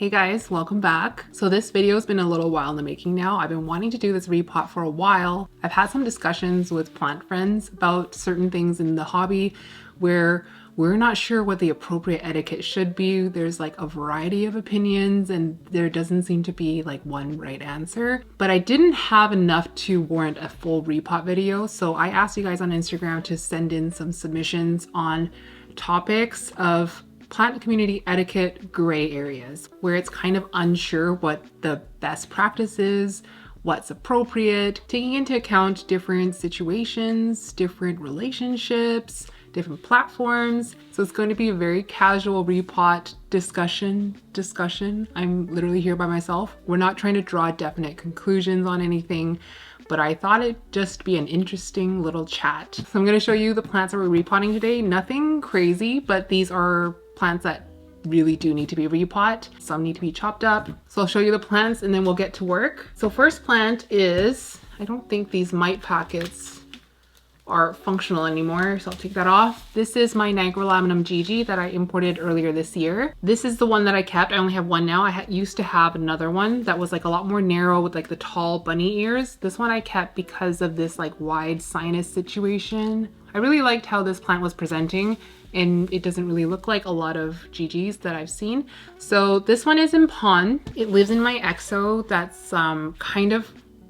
Hey guys, welcome back. So this video has been a little while in the making now. I've been wanting to do this repot for a while. I've had some discussions with plant friends about certain things in the hobby where we're not sure what the appropriate etiquette should be. There's like a variety of opinions and there doesn't seem to be like one right answer. But I didn't have enough to warrant a full repot video. So I asked you guys on Instagram to send in some submissions on topics of plant community etiquette gray areas where it's kind of unsure what the best practice is, what's appropriate, taking into account different situations, different relationships, different platforms. So it's going to be a very casual repot discussion. I'm literally here by myself. We're not trying to draw definite conclusions on anything, but I thought it'd just be an interesting little chat. So I'm going to show you the plants that we're repotting today. Nothing crazy, but these are plants that really do need to be repot. Some need to be chopped up. So I'll show you the plants and then we'll get to work. So first plant is, I don't think these mite packets are functional anymore, so I'll take that off. This is my Nigrolaminum Gigi that I imported earlier this year. This is the one that I kept. I only have one now. I used to have another one that was like a lot more narrow with like the tall bunny ears. This one I kept because of this like wide sinus situation. I really liked how this plant was presenting and it doesn't really look like a lot of Gigis that I've seen. So this one is in pon. It lives in my exo that's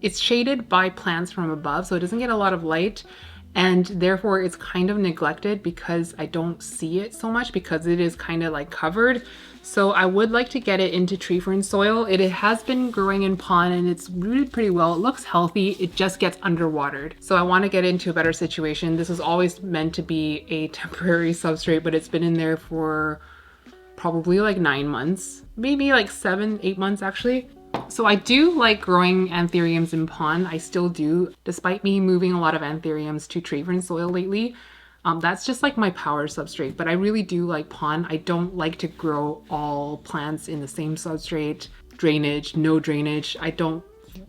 it's shaded by plants from above, so it doesn't get a lot of light. And therefore it's kind of neglected because I don't see it so much because it is kind of like covered. So I would like to get it into tree fern soil. It has been growing in pond and it's rooted pretty well. It looks healthy. It just gets underwatered. So I want to get into a better situation. This was always meant to be a temporary substrate, but it's been in there for probably like 9 months, maybe like 7-8 months actually. So I do like growing anthuriums in pond. I still do, despite me moving a lot of anthuriums to tree fern soil lately. That's just like my power substrate, but I really do like pond. I don't like to grow all plants in the same substrate, drainage, no drainage. I don't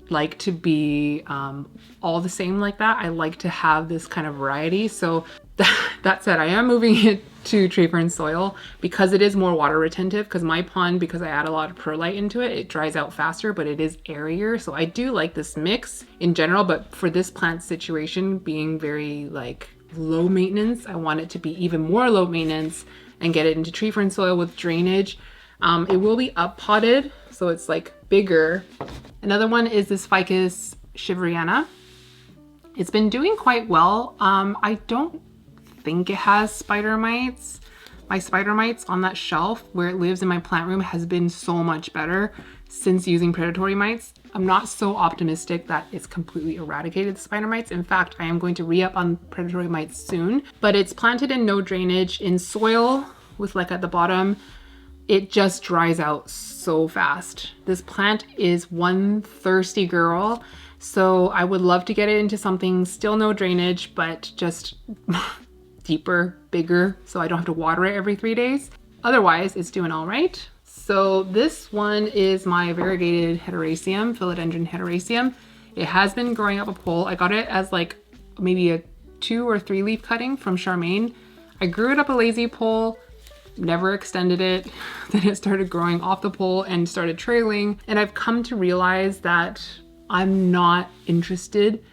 like to be all the same like that. I like to have this kind of variety. So that said, I am moving it to tree fern soil because it is more water retentive, because my pond, because I add a lot of perlite into it, it dries out faster, but it is airier. So I do like this mix in general, but for this plant situation being very like low maintenance, I want it to be even more low maintenance and get it into tree fern soil with drainage. It will be up potted, so it's like bigger. Another one is this Ficus shiveriana. It's been doing quite well. I don't think it has spider mites. My spider mites on that shelf where it lives in my plant room has been so much better since using predatory mites. I'm not so optimistic that it's completely eradicated the spider mites. In fact, I am going to re-up on predatory mites soon, but it's planted in no drainage in soil with like at the bottom. It just dries out so fast. This plant is one thirsty girl. So I would love to get it into something still no drainage, but just deeper, bigger, so I don't have to water it every 3 days. Otherwise, it's doing all right. So this one is my variegated heteroecium, philodendron heteroecium. It has been growing up a pole. I got it as like maybe a 2 or 3 leaf cutting from Charmaine. I grew it up a lazy pole, never extended it. Then it started growing off the pole and started trailing. And I've come to realize that I'm not interested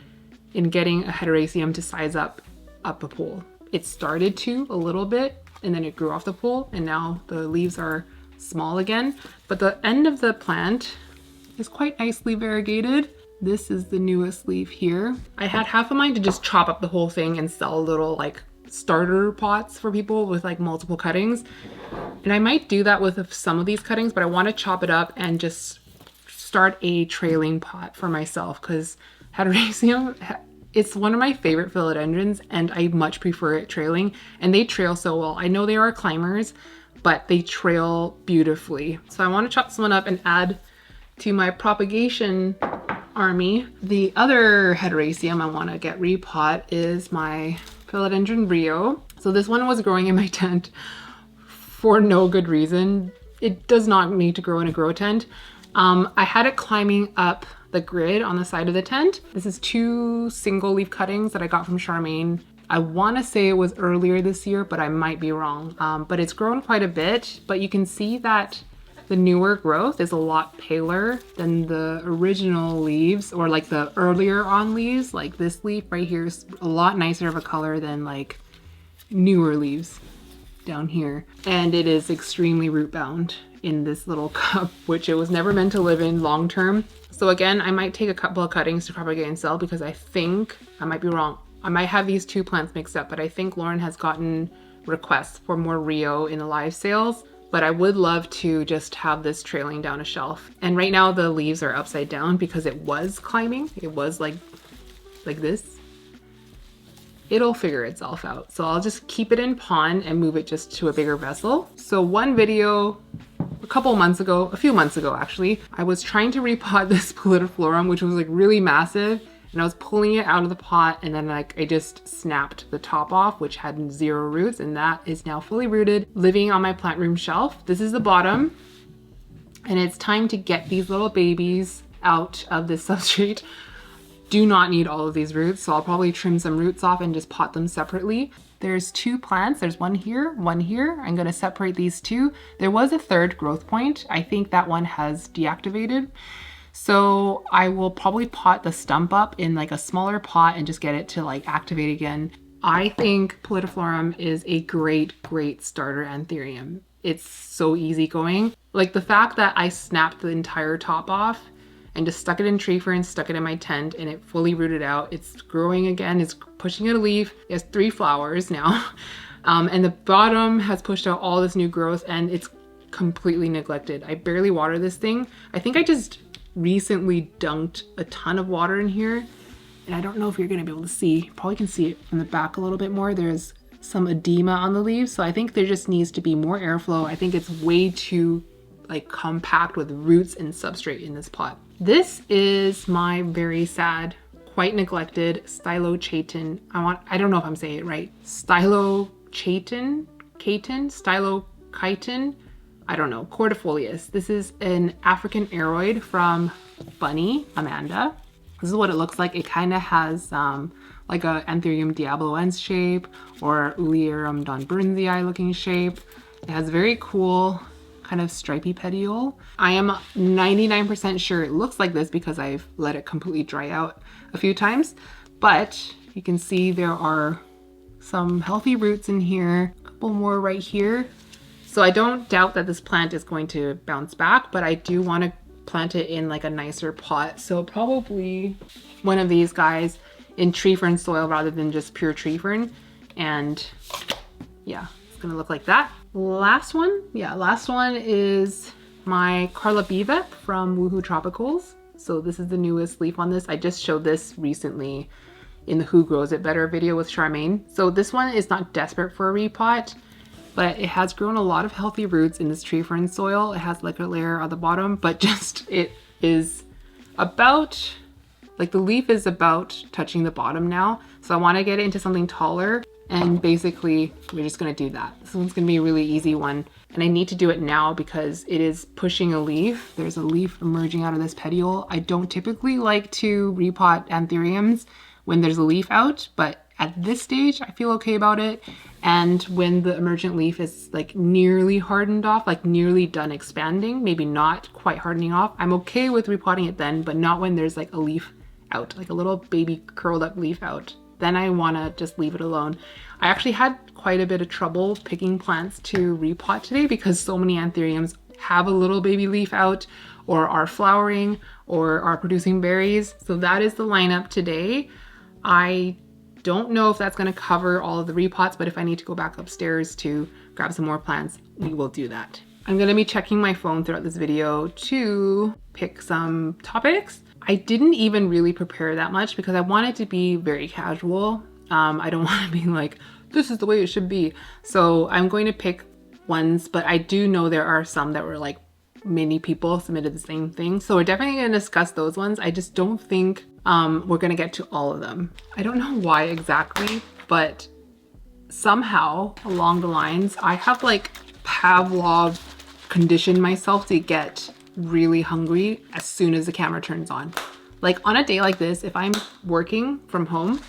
in getting a heteroecium to size up a pole. It started to a little bit and then it grew off the pole and now the leaves are small again. But the end of the plant is quite nicely variegated. This is the newest leaf here. I had half of mine to just chop up the whole thing and sell little like starter pots for people with like multiple cuttings. And I might do that with some of these cuttings, but I want to chop it up and just start a trailing pot for myself because heteroecium, it's one of my favorite philodendrons and I much prefer it trailing, and they trail so well. I know they are climbers, but they trail beautifully. So I want to chop someone up and add to my propagation army. The other heteroecium I want to get repot is my philodendron Rio. So this one was growing in my tent for no good reason. It does not need to grow in a grow tent. I had it climbing up the grid on the side of the tent. This is 2 single leaf cuttings that I got from Charmaine. I want to say it was earlier this year, but I might be wrong. But it's grown quite a bit, but you can see that the newer growth is a lot paler than the original leaves, or like the earlier on leaves. Like this leaf right here is a lot nicer of a color than like newer leaves down here. And it is extremely root bound in this little cup, which it was never meant to live in long term. So again, I might take a couple of cuttings to propagate and sell, because I think, I might be wrong, I might have these two plants mixed up, but I think Lauren has gotten requests for more Rio in the live sales. But I would love to just have this trailing down a shelf. And right now the leaves are upside down because it was climbing. It was like this. It'll figure itself out. So I'll just keep it in pond and move it just to a bigger vessel. So one video a few months ago actually, I was trying to repot this pollen, which was like really massive. And I was pulling it out of the pot, and then like I just snapped the top off, which had 0 roots, and that is now fully rooted, living on my plant room shelf. This is the bottom, and it's time to get these little babies out of this substrate. Do not need all of these roots, so I'll probably trim some roots off and just pot them separately. There's 2 plants. There's one here, one here. I'm gonna separate these 2. There was a 3rd growth point. I think that one has deactivated. So I will probably pot the stump up in like a smaller pot and just get it to like activate again. I think Pollen is a great starter anthurium. It's so easygoing. Like the fact that I snapped the entire top off and just stuck it in tree fern, stuck it in my tent, and it fully rooted out. It's growing again, it's pushing out a leaf. It has 3 flowers now. And the bottom has pushed out all this new growth, and it's completely neglected. I barely water this thing. I think I just recently dunked a ton of water in here, and I don't know if you're gonna be able to see. Probably can see it from the back a little bit more. There's some edema on the leaves, so I think there just needs to be more airflow. I think it's way too like compact with roots and substrate in this pot. This is my very sad, quite neglected Stylochaeton. I don't know if I'm saying it right. Stylochaeton, Stylochiton. I don't know, cordifolius. This is an African aroid from Bunny, Amanda. This is what it looks like. It kind of has like a Anthurium diabloense shape or Ulierum donburnsii looking shape. It has very cool kind of stripy petiole. I am 99% sure it looks like this because I've let it completely dry out a few times, but you can see there are some healthy roots in here, a couple more right here. So I don't doubt that this plant is going to bounce back, but I do want to plant it in like a nicer pot. So probably one of these guys in tree fern soil rather than just pure tree fern. And yeah, it's gonna look like that. Last one is my Carla Bivet from Woohoo Tropicals. So this is the newest leaf on this. I just showed this recently in the Who Grows It Better video with Charmaine. So this one is not desperate for a repot, but it has grown a lot of healthy roots in this tree fern soil. It has like a layer on the bottom, but just it is about, like the leaf is about touching the bottom now. So I want to get it into something taller, and basically we're just going to do that. This one's going to be a really easy one, and I need to do it now because it is pushing a leaf. There's a leaf emerging out of this petiole. I don't typically like to repot anthuriums when there's a leaf out, but at this stage I feel okay about it. And when the emergent leaf is like nearly hardened off, like nearly done expanding, maybe not quite hardening off, I'm okay with repotting it then, but not when there's like a leaf out, like a little baby curled up leaf out. Then I want to just leave it alone. I actually had quite a bit of trouble picking plants to repot today because so many anthuriums have a little baby leaf out or are flowering or are producing berries. So that is the lineup today. I don't know if that's going to cover all of the repots, but if I need to go back upstairs to grab some more plants, we will do that. I'm going to be checking my phone throughout this video to pick some topics. I didn't even really prepare that much because I want it to be very casual. I don't want to be like, this is the way it should be. So I'm going to pick ones, but I do know there are some that were like many people submitted the same thing. So we're definitely going to discuss those ones. I just don't think we're going to get to all of them. I don't know why exactly, but somehow along the lines, I have like Pavlov conditioned myself to get really hungry as soon as the camera turns on. Like on a day like this, if I'm working from home,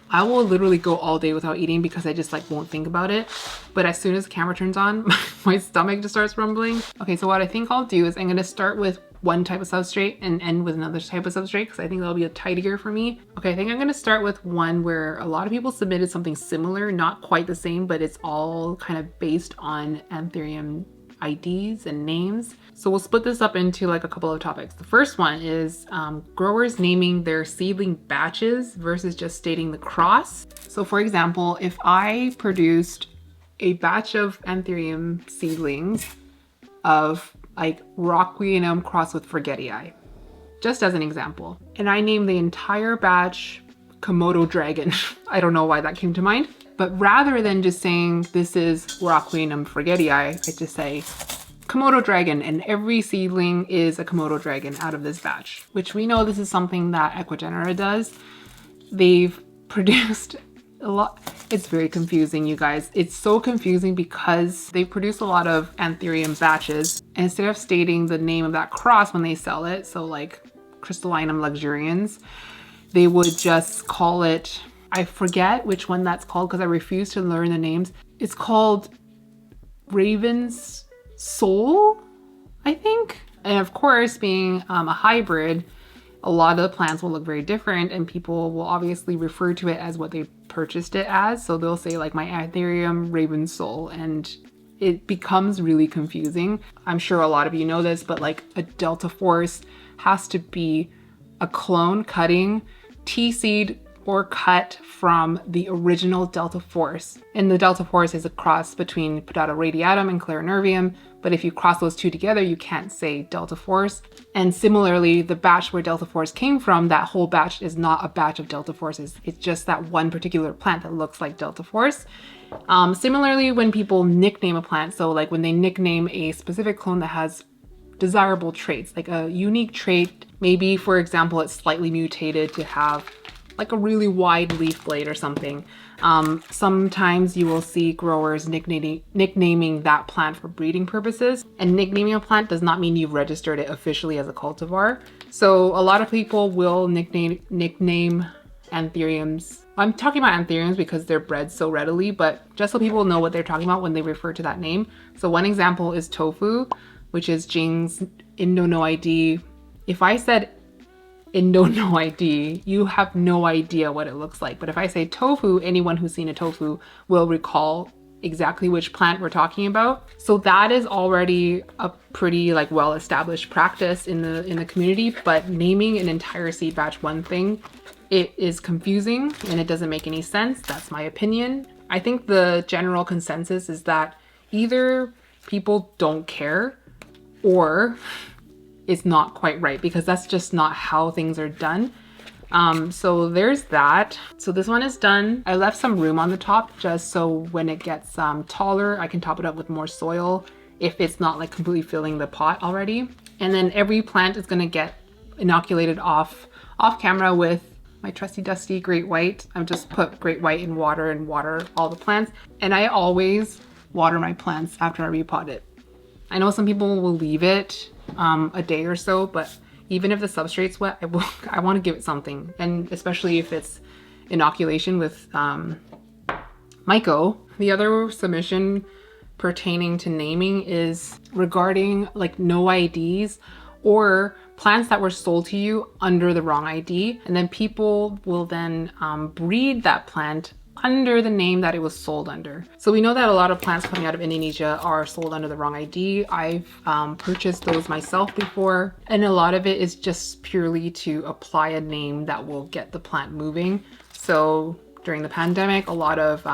I will literally go all day without eating because I just like won't think about it. but as soon as the camera turns on, my stomach just starts rumbling. Okay, so what I think I'll do is I'm gonna start with one type of substrate and end with another type of substrate because I think that'll be a tidier for me. Okay, I think I'm gonna start with one where a lot of people submitted something similar, not quite the same, but it's all kind of based on Anthurium IDs and names. So we'll split this up into like a couple of topics. The first one is growers naming their seedling batches versus just stating the cross. So for example, if I produced a batch of Anthurium seedlings of like Rockweanum crossed with Forgetii, just as an example, and I named the entire batch Komodo Dragon. I don't know why that came to mind. But rather than just saying this is Rockweanum Forgetii, I just say Komodo Dragon, and every seedling is a Komodo Dragon out of this batch, which we know this is something that Equigenera does. They've produced a lot. It's very confusing, you guys. It's so confusing because they produce a lot of Anthurium batches, and instead of stating the name of that cross when they sell it, so like Crystallinum luxurians, they would just call it, I forget which one that's called because I refuse to learn the names. It's called Raven's Soul, I think. And of course, being a hybrid, a lot of the plants will look very different and people will obviously refer to it as what they purchased it as. So they'll say like my Anthurium Raven's Soul, and it becomes really confusing. I'm sure a lot of you know this, but like a Delta Force has to be a clone cutting T-seed or cut from the original Delta Force. And the Delta Force is a cross between Potato radiatum and Clarinervium, but if you cross those two together, you can't say Delta Force. And similarly, the batch where Delta Force came from, that whole batch is not a batch of Delta Forces. It's just that one particular plant that looks like Delta Force. Similarly, when people nickname a plant, so like when they nickname a specific clone that has desirable traits, like a unique trait, maybe for example, it's slightly mutated to have like a really wide leaf blade or something. Sometimes you will see growers nicknaming that plant for breeding purposes. And nicknaming a plant does not mean you've registered it officially as a cultivar. So a lot of people will nickname Anthuriums. I'm talking about Anthuriums because they're bred so readily, but just so people know what they're talking about when they refer to that name. So one example is tofu, which is Jing's Indo-No-ID. If I said Indo-No-ID, you have no idea what it looks like. But if I say tofu, anyone who's seen a tofu will recall exactly which plant we're talking about. So that is already a pretty like well-established practice in the community, but naming an entire seed batch one thing, it is confusing and it doesn't make any sense. That's my opinion. I think the general consensus is that either people don't care or it's not quite right, because that's just not how things are done. So there's that. So this one is done. I left some room on the top just so when it gets taller, I can top it up with more soil if it's not like completely filling the pot already. And then every plant is gonna get inoculated off camera with my trusty dusty Great White. I've just put Great White in water and water all the plants. And I always water my plants after I repot it. I know some people will leave it a day or so, but even if the substrate's wet, I want to give it something. And especially if it's inoculation with myco. The other submission pertaining to naming is regarding like no IDs or plants that were sold to you under the wrong ID. And then people will then breed that plant under the name that it was sold under. So we know that a lot of plants coming out of Indonesia are sold under the wrong ID. I've purchased those myself before, and a lot of it is just purely to apply a name that will get the plant moving. So during the pandemic, a lot of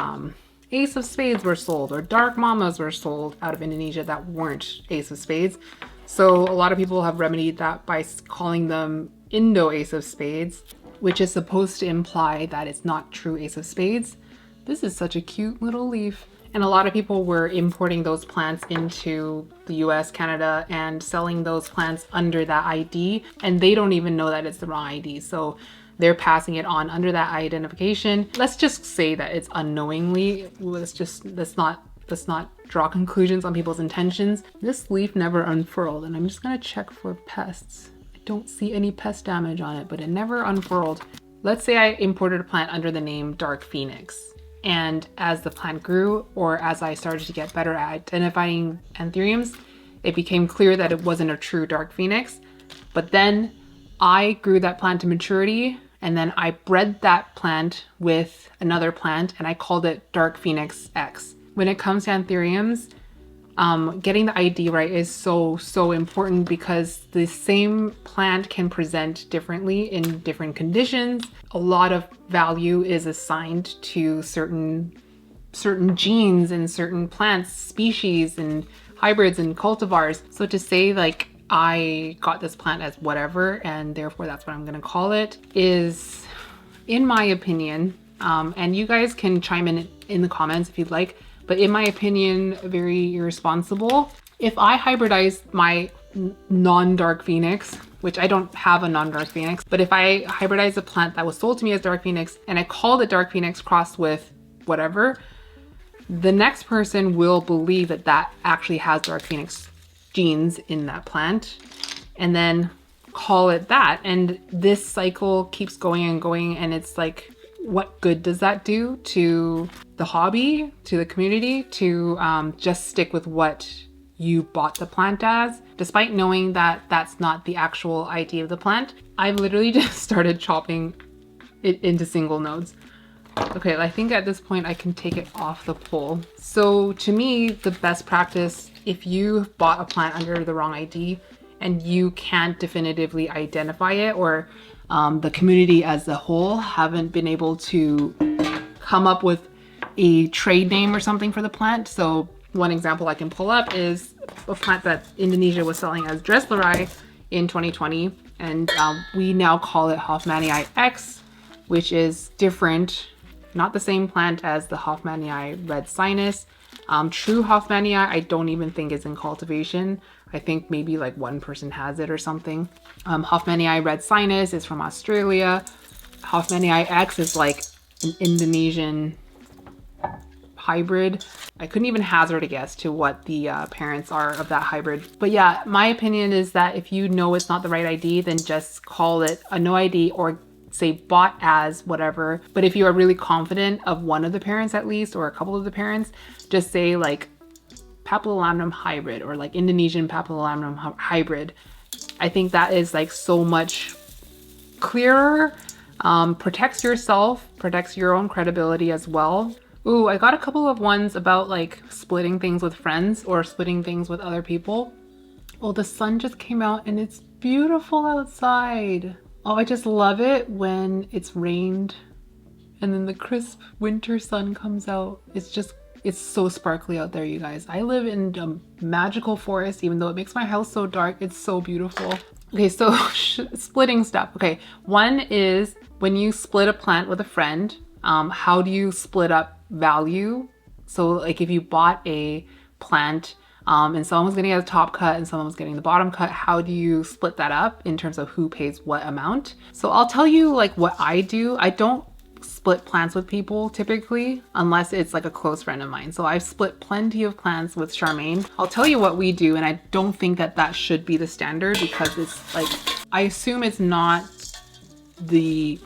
Ace of Spades were sold, or Dark Mamas were sold out of Indonesia that weren't Ace of Spades. So a lot of people have remedied that by calling them Indo Ace of Spades, which is supposed to imply that it's not true Ace of Spades. This is such a cute little leaf. And a lot of people were importing those plants into the US, Canada, and selling those plants under that ID, and they don't even know that it's the wrong ID. So they're passing it on under that identification. Let's just say that it's unknowingly. Let's not draw conclusions on people's intentions. This leaf never unfurled, and I'm just gonna check for pests. Don't see any pest damage on it, but it never unfurled. Let's say I imported a plant under the name Dark Phoenix. And as the plant grew, or as I started to get better at identifying anthuriums, it became clear that it wasn't a true dark phoenix. But then I grew that plant to maturity, and then I bred that plant with another plant, and I called it Dark Phoenix X. When it comes to anthuriums, getting the ID right is so important, because the same plant can present differently in different conditions. A lot of value is assigned to certain genes and certain plants, species, and hybrids and cultivars. So to say like I got this plant as whatever and therefore that's what I'm gonna call it is, in my opinion, and you guys can chime in the comments if you'd like, but in my opinion, very irresponsible. If I hybridize my non-dark phoenix, which I don't have a non-dark phoenix, but if I hybridize a plant that was sold to me as dark phoenix and I called it dark phoenix crossed with whatever, the next person will believe that that actually has dark phoenix genes in that plant and then call it that. And this cycle keeps going and going, and it's like, what good does that do to the hobby, to the community, to just stick with what you bought the plant as, despite knowing that that's not the actual ID of the plant? I've literally just started chopping it into single nodes. Okay, I think at this point I can take it off the pole. So to me, the best practice, if you bought a plant under the wrong ID and you can't definitively identify it, or the community as a whole haven't been able to come up with a trade name or something for the plant. So one example I can pull up is a plant that Indonesia was selling as Dressleri in 2020. And we now call it Hoffmanii X, which is different, not the same plant as the Hoffmanii Red Sinus. True Hoffmanii, I don't even think is in cultivation. I think maybe like one person has it or something. Hoffmanii Red Sinus is from Australia. Hoffmanii X is like an Indonesian hybrid. I couldn't even hazard a guess to what the parents are of that hybrid. But yeah, my opinion is that if you know it's not the right ID, then just call it a no ID or say bought as whatever. But if you are really confident of one of the parents at least, or a couple of the parents, just say like Papillolamnum hybrid or like Indonesian Papillolamnum hybrid. I think that is like so much clearer, protects yourself, protects your own credibility as well. Ooh, I got a couple of ones about like splitting things with friends or splitting things with other people. Well, the sun just came out and it's beautiful outside. Oh, I just love it when it's rained and then the crisp winter sun comes out. It's so sparkly out there, you guys. I live in a magical forest, even though it makes my house so dark. It's so beautiful. Okay, so splitting stuff. Okay, one is when you split a plant with a friend, how do you split up value? So like if you bought a plant and someone was getting a top cut and someone was getting the bottom cut, how do you split that up in terms of who pays what amount? So I'll tell you like what I do. I don't split plants with people typically, unless it's like a close friend of mine. So I've split plenty of plants with Charmaine. I'll tell you what we do, and I don't think that that should be the standard, because it's like, I assume it's not the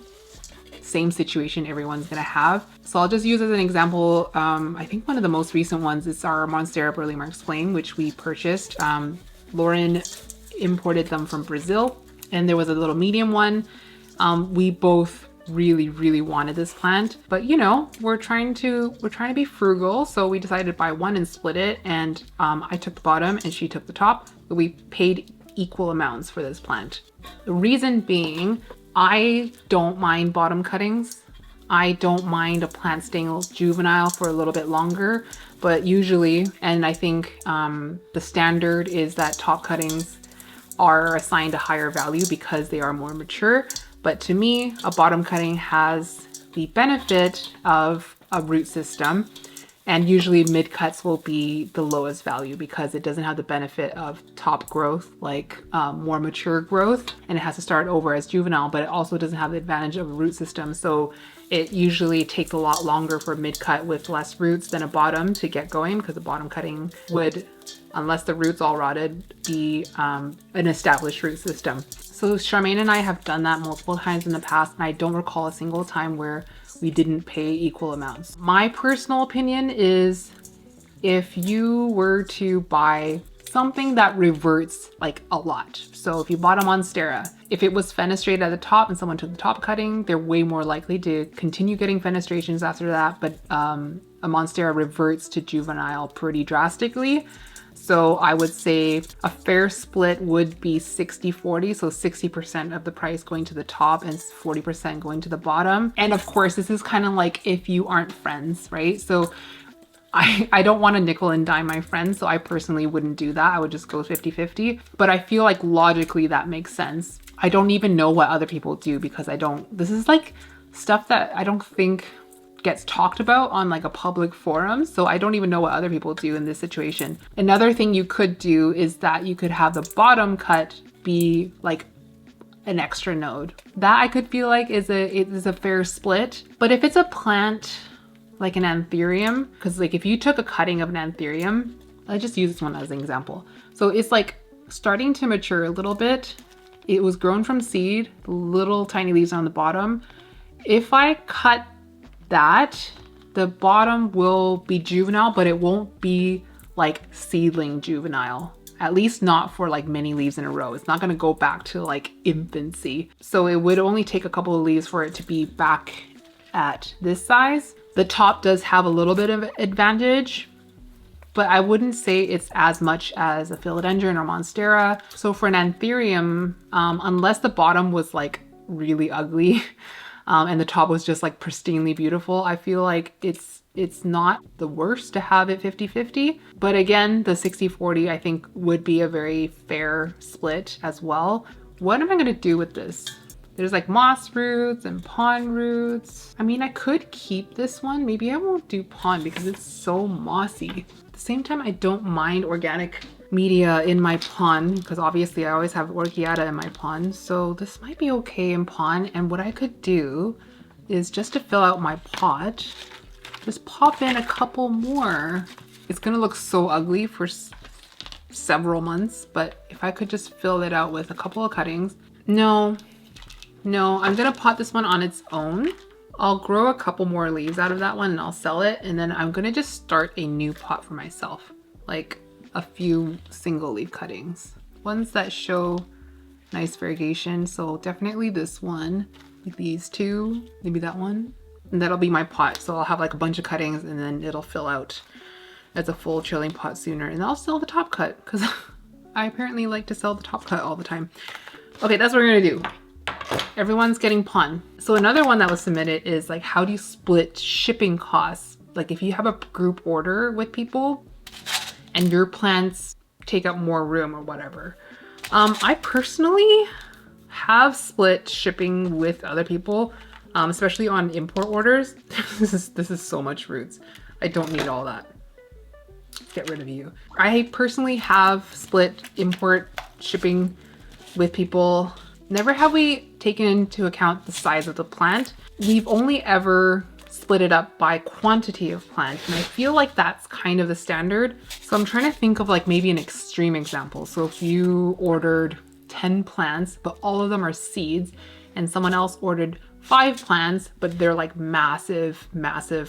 same situation everyone's gonna have. So I'll just use as an example, I think one of the most recent ones is our Monstera Burley Marks Flame, which we purchased. Lauren imported them from Brazil, and there was a little medium one. We both really wanted this plant, but you know, we're trying to be frugal, so we decided to buy one and split it, and I took the bottom and she took the top, but we paid equal amounts for this plant. The reason being, I don't mind bottom cuttings. I don't mind a plant staying juvenile for a little bit longer, but usually, and I think the standard is that top cuttings are assigned a higher value because they are more mature. But to me, a bottom cutting has the benefit of a root system, and usually mid cuts will be the lowest value because it doesn't have the benefit of top growth, like more mature growth, and it has to start over as juvenile, but it also doesn't have the advantage of a root system. So it usually takes a lot longer for mid cut with less roots than a bottom to get going, because a bottom cutting would, unless the roots all rotted, be an established root system. So Charmaine and I have done that multiple times in the past, and I don't recall a single time where we didn't pay equal amounts. My personal opinion is if you were to buy something that reverts like a lot. So if you bought a Monstera, if it was fenestrated at the top and someone took the top cutting, they're way more likely to continue getting fenestrations after that. But a Monstera reverts to juvenile pretty drastically. So I would say a fair split would be 60-40. So 60% of the price going to the top and 40% going to the bottom. And of course, this is kind of like if you aren't friends, right? So I don't want to nickel and dime my friends, so I personally wouldn't do that. I would just go 50-50. But I feel like logically that makes sense. I don't even know what other people do because this is like stuff that I don't think gets talked about on like a public forum. So I don't even know what other people do in this situation. Another thing you could do is that you could have the bottom cut be like an extra node. That I could feel like is a fair split. But if it's a plant like an anthurium, because like if you took a cutting of an anthurium, I just use this one as an example. So it's like starting to mature a little bit. It was grown from seed, little tiny leaves on the bottom. If I cut that, the bottom will be juvenile, but it won't be like seedling juvenile. At least not for like many leaves in a row. It's not gonna go back to like infancy. So it would only take a couple of leaves for it to be back at this size. The top does have a little bit of advantage, but I wouldn't say it's as much as a philodendron or monstera. So for an anthurium, unless the bottom was like really ugly and the top was just like pristinely beautiful, I feel like it's not the worst to have it 50-50. But again, the 60-40 I think would be a very fair split as well. What am I gonna do with this? There's like moss roots and pond roots. I mean, I could keep this one. Maybe I won't do pond because it's so mossy. At the same time, I don't mind organic media in my pond because obviously I always have orchiata in my pond. So this might be okay in pond. And what I could do is just to fill out my pot, just pop in a couple more. It's gonna look so ugly for several months, but if I could just fill it out with a couple of cuttings. No, I'm gonna pot this one on its own. I'll grow a couple more leaves out of that one and I'll sell it. And then I'm gonna just start a new pot for myself. Like a few single leaf cuttings. Ones that show nice variegation. So definitely this one, like these two, maybe that one. And that'll be my pot. So I'll have like a bunch of cuttings and then it'll fill out as a full chilling pot sooner. And I'll sell the top cut because I apparently like to sell the top cut all the time. Okay, that's what we're gonna do. Everyone's getting pun. So another one that was submitted is like, how do you split shipping costs? Like if you have a group order with people and your plants take up more room or whatever. I personally have split shipping with other people, especially on import orders. This is so much roots. I don't need all that. Get rid of you. I personally have split import shipping with people. Never have we taken into account the size of the plant. We've only ever split it up by quantity of plant, and I feel like that's kind of the standard. So I'm trying to think of like maybe an extreme example. So if you ordered 10 plants, but all of them are seeds, and someone else ordered 5 plants, but they're like massive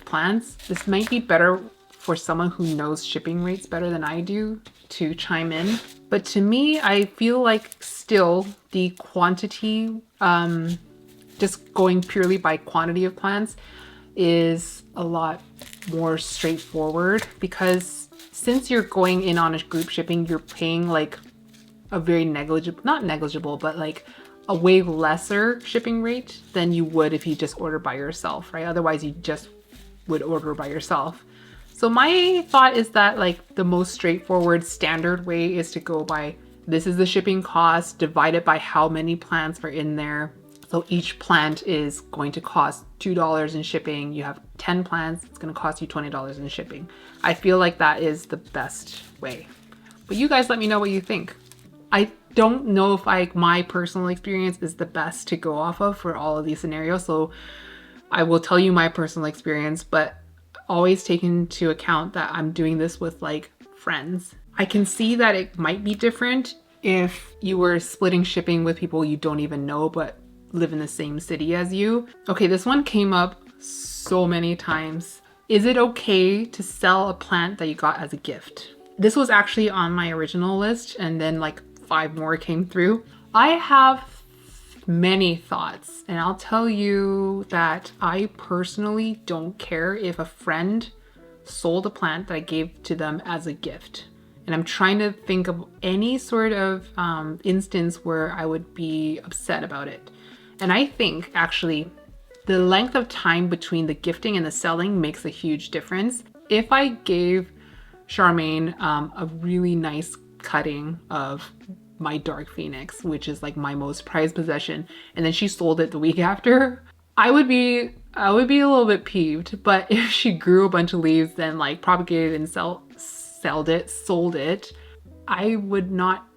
plants, this might be better for someone who knows shipping rates better than I do to chime in. But to me, I feel like still the quantity, just going purely by quantity of plants, is a lot more straightforward, because since you're going in on a group shipping, you're paying like a very negligible, not negligible, but like a way lesser shipping rate than you would if you just order by yourself, right? Otherwise you just would order by yourself. So my thought is that like the most straightforward standard way is to go by, this is the shipping cost divided by how many plants are in there. So each plant is going to cost $2 in shipping. You have 10 plants, it's going to cost you $20 in shipping. I feel like that is the best way. But you guys let me know what you think. I don't know if my personal experience is the best to go off of for all of these scenarios. So I will tell you my personal experience, but always take into account that I'm doing this with like friends. I can see that it might be different if you were splitting shipping with people you don't even know but live in the same city as you. Okay, this one came up so many times. Is it okay to sell a plant that you got as a gift? This was actually on my original list, and then like 5 more came through. I have many thoughts, and I'll tell you that I personally don't care if a friend sold a plant that I gave to them as a gift. And I'm trying to think of any sort of instance where I would be upset about it. And I think actually the length of time between the gifting and the selling makes a huge difference. If I gave Charmaine a really nice cutting of my Dark Phoenix, which is like my most prized possession, and then she sold it the week after, I would be a little bit peeved. But if she grew a bunch of leaves, then like propagated and sold it, I would not.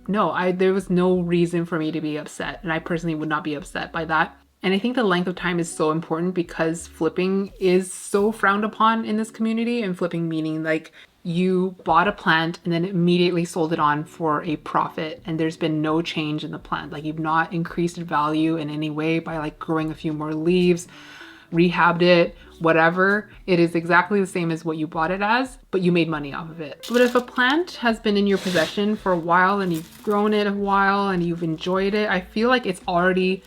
No, there was no reason for me to be upset, and I personally would not be upset by that. And I think the length of time is so important because flipping is so frowned upon in this community, and flipping meaning like you bought a plant and then immediately sold it on for a profit, and there's been no change in the plant. Like you've not increased value in any way by like growing a few more leaves, rehabbed it, whatever. It is exactly the same as what you bought it as, but you made money off of it. But if a plant has been in your possession for a while and you've grown it a while and you've enjoyed it, I feel like it's already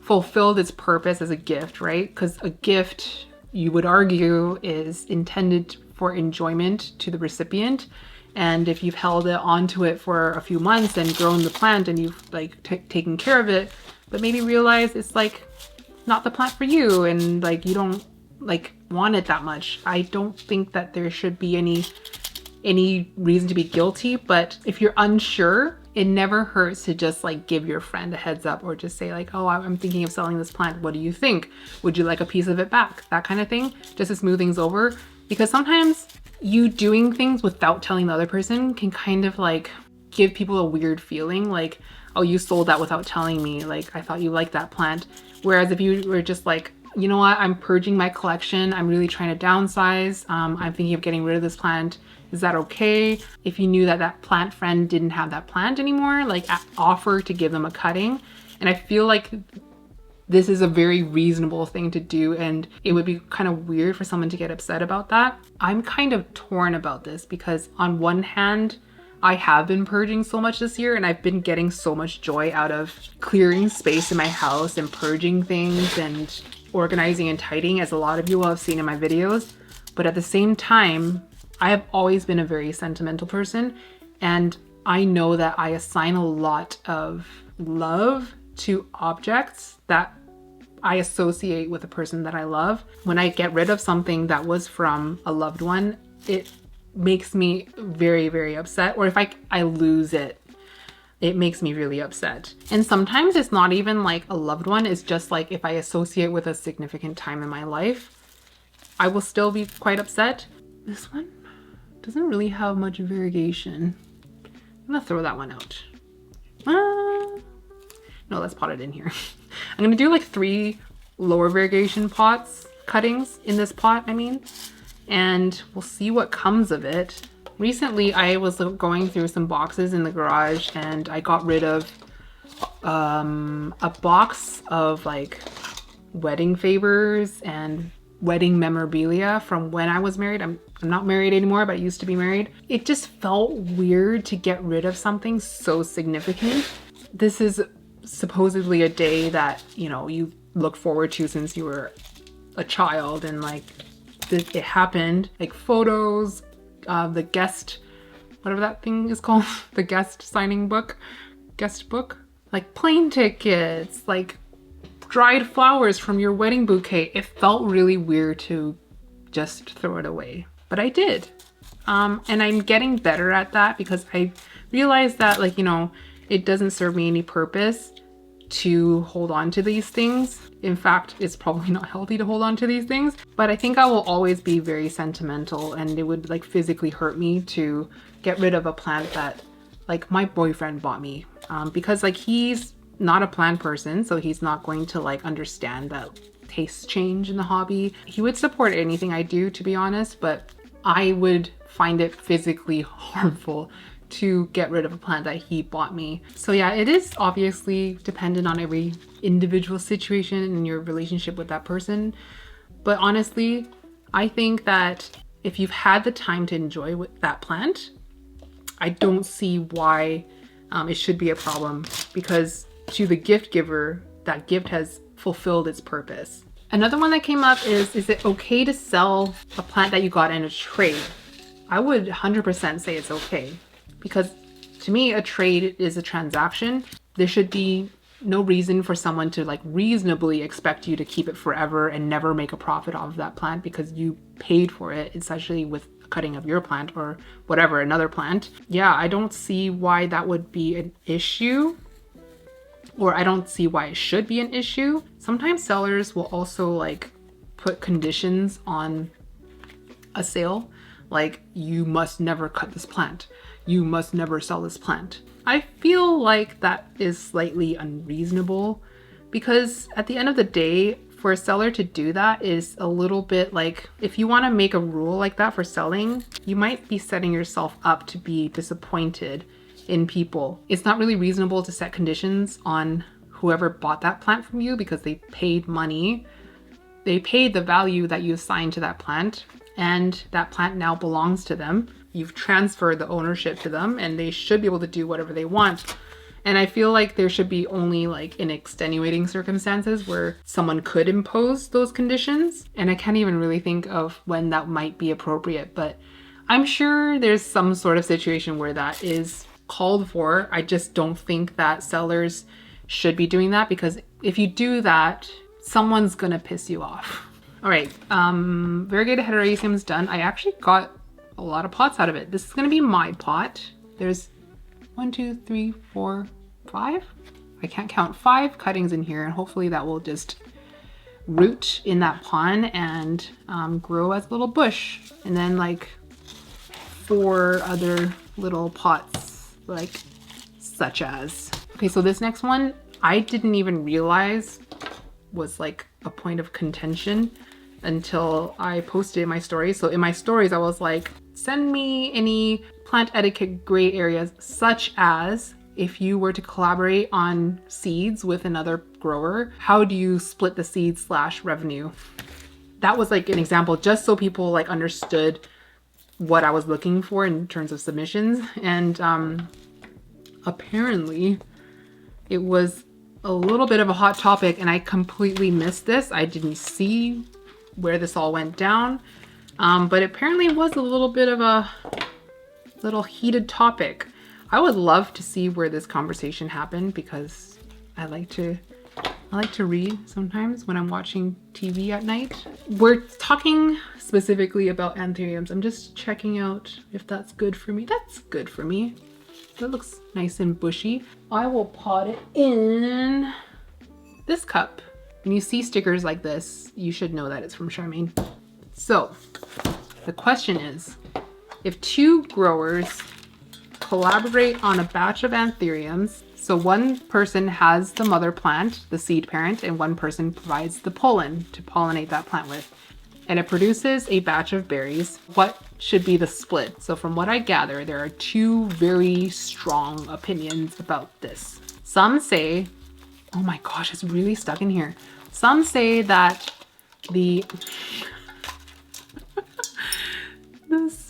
fulfilled its purpose as a gift, right? Because a gift, you would argue, is intended for enjoyment to the recipient. And if you've held it onto it for a few months and grown the plant and you've like taken care of it, but maybe realize it's like not the plant for you and like you don't like want it that much, I don't think that there should be any reason to be guilty. But if you're unsure, it never hurts to just like give your friend a heads up, or just say like, oh, I'm thinking of selling this plant. What do you think? Would you like a piece of it back? That kind of thing, just to smooth things over. Because sometimes you doing things without telling the other person can kind of like give people a weird feeling, like, oh, you sold that without telling me. Like, I thought you liked that plant. Whereas if you were just like, you know what, I'm purging my collection, I'm really trying to downsize, I'm thinking of getting rid of this plant, is that okay? If you knew that that plant friend didn't have that plant anymore, like offer to give them a cutting. And I feel like this is a very reasonable thing to do, and it would be kind of weird for someone to get upset about that. I'm kind of torn about this because on one hand, I have been purging so much this year and I've been getting so much joy out of clearing space in my house and purging things and organizing and tidying, as a lot of you will have seen in my videos. But at the same time, I have always been a very sentimental person, and I know that I assign a lot of love to objects that I associate with a person that I love. When I get rid of something that was from a loved one, it makes me very, very upset. Or if I lose it, it makes me really upset. And sometimes it's not even like a loved one, it's just like if I associate with a significant time in my life, I will still be quite upset. This one doesn't really have much variegation. I'm gonna throw that one out. No, let's pot it in here. I'm gonna do like 3 lower variegation cuttings in this pot, and we'll see what comes of it. Recently, I was going through some boxes in the garage and I got rid of a box of like wedding favors and wedding memorabilia from when I was married. I'm not married anymore, but I used to be married. It just felt weird to get rid of something so significant. This is supposedly a day that, you know, you look forward to since you were a child, and like it happened. Like photos, the guest, whatever that thing is called, the guest book, like plane tickets, like dried flowers from your wedding bouquet. It felt really weird to just throw it away, but I did. And I'm getting better at that because I realized that, like, you know, it doesn't serve me any purpose to hold on to these things. In fact, it's probably not healthy to hold on to these things, but I think I will always be very sentimental, and it would like physically hurt me to get rid of a plant that like my boyfriend bought me, because like he's not a plant person, so he's not going to like understand that tastes change in the hobby. He would support anything I do, to be honest, but I would find it physically harmful to get rid of a plant that he bought me. So yeah, it is obviously dependent on every individual situation and your relationship with that person. But honestly, I think that if you've had the time to enjoy that plant, I don't see why it should be a problem, because to the gift giver, that gift has fulfilled its purpose. Another one that came up is it okay to sell a plant that you got in a trade? I would 100% say it's okay, because to me, a trade is a transaction. There should be no reason for someone to like reasonably expect you to keep it forever and never make a profit off of that plant because you paid for it, essentially with cutting of your plant or whatever, another plant. Yeah, I don't see why that would be an issue, or I don't see why it should be an issue. Sometimes sellers will also like put conditions on a sale, like you must never cut this plant, you must never sell this plant. I feel like that is slightly unreasonable, because at the end of the day, for a seller to do that is a little bit like, if you want to make a rule like that for selling, you might be setting yourself up to be disappointed in people. It's not really reasonable to set conditions on whoever bought that plant from you, because they paid money. They paid the value that you assigned to that plant, and that plant now belongs to them. You've transferred the ownership to them, and they should be able to do whatever they want. And I feel like there should be only like in extenuating circumstances where someone could impose those conditions. And I can't even really think of when that might be appropriate, but I'm sure there's some sort of situation where that is called for. I just don't think that sellers should be doing that, because if you do that, someone's gonna piss you off. All right, variegated heteroecium is done. I actually got a lot of pots out of it. This is gonna be my pot. There's 1, 2, 3, 4, 5. I can't count, 5 cuttings in here, and hopefully that will just root in that pond and grow as a little bush. And then like 4 other little pots, like such as. Okay, so this next one, I didn't even realize was like a point of contention until I posted in my stories. So in my stories, I was like, send me any plant etiquette gray areas, such as if you were to collaborate on seeds with another grower, how do you split the seed / revenue? That was like an example, just so people like understood what I was looking for in terms of submissions. And apparently it was a little bit of a hot topic, and I completely missed this. I didn't see where this all went down. But apparently it was a little bit of a little heated topic. I would love to see where this conversation happened, because I like to read sometimes when I'm watching TV at night. We're talking specifically about anthuriums. I'm just checking out if that's good for me. That's good for me. That looks nice and bushy. I will pot it in this cup. When you see stickers like this, you should know that it's from Charmaine. So the question is, if 2 growers collaborate on a batch of anthuriums, so one person has the mother plant, the seed parent, and one person provides the pollen to pollinate that plant with, and it produces a batch of berries, what should be the split? So from what I gather, there are 2 very strong opinions about this. Some say, oh my gosh, it's really stuck in here. Some say that this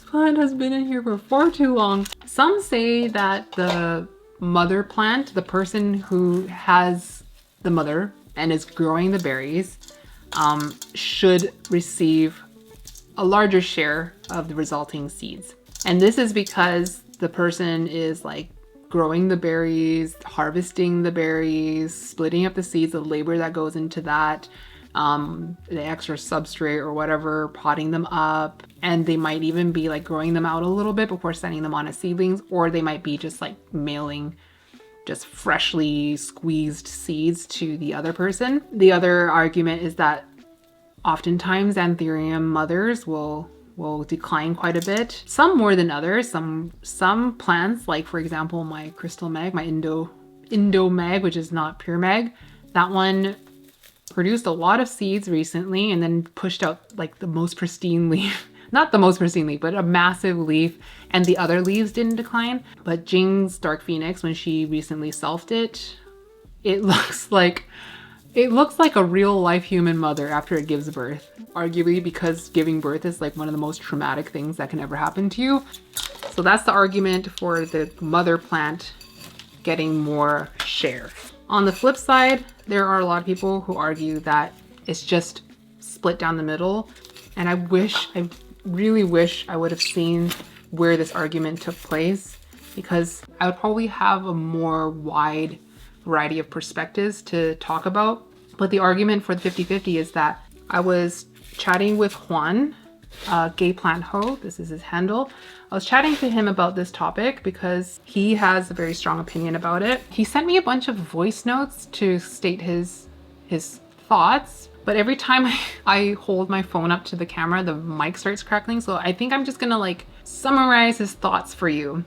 plant has been in here for far too long. Some say that the mother plant, the person who has the mother and is growing the berries, should receive a larger share of the resulting seeds. And this is because the person is like growing the berries, harvesting the berries, splitting up the seeds, the labor that goes into that, the extra substrate or whatever, potting them up. And they might even be like growing them out a little bit before sending them on as seedlings, or they might be just like mailing just freshly squeezed seeds to the other person. The other argument is that oftentimes anthurium mothers will decline quite a bit, some more than others. Some plants, like for example my crystal mag, my Indo mag, which is not pure mag, that one produced a lot of seeds recently and then pushed out like the most pristine leaf. Not the most pristine leaf, but a massive leaf, and the other leaves didn't decline. But Jing's Dark Phoenix, when she recently selfed it, it looks like It looks like a real life human mother after it gives birth, arguably because giving birth is like one of the most traumatic things that can ever happen to you. So that's the argument for the mother plant getting more share. On the flip side, there are a lot of people who argue that it's just split down the middle. And I really wish I would have seen where this argument took place, because I would probably have a more wide variety of perspectives to talk about. But the argument for the 50-50 is that I was chatting with Juan, Gay Plant Ho, this is his handle. I was chatting to him about this topic because he has a very strong opinion about it. He sent me a bunch of voice notes to state his thoughts, but every time I hold my phone up to the camera, the mic starts crackling. So I think I'm just gonna like summarize his thoughts for you.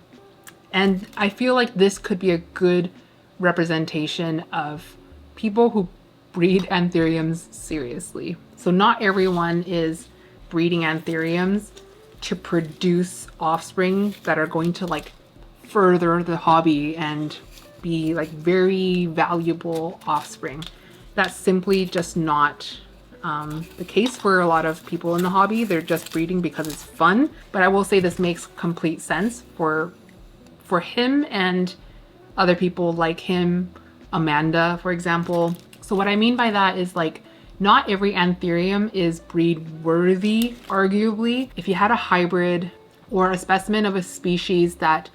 And I feel like this could be a good representation of people who breed anthuriums seriously. So not everyone is breeding anthuriums to produce offspring that are going to like further the hobby and be like very valuable offspring. That's simply just not the case for a lot of people in the hobby. They're just breeding because it's fun. But I will say this makes complete sense for him and other people like him, Amanda, for example. So what I mean by that is like, not every anthurium is breed worthy, arguably. If you had a hybrid or a specimen of a species that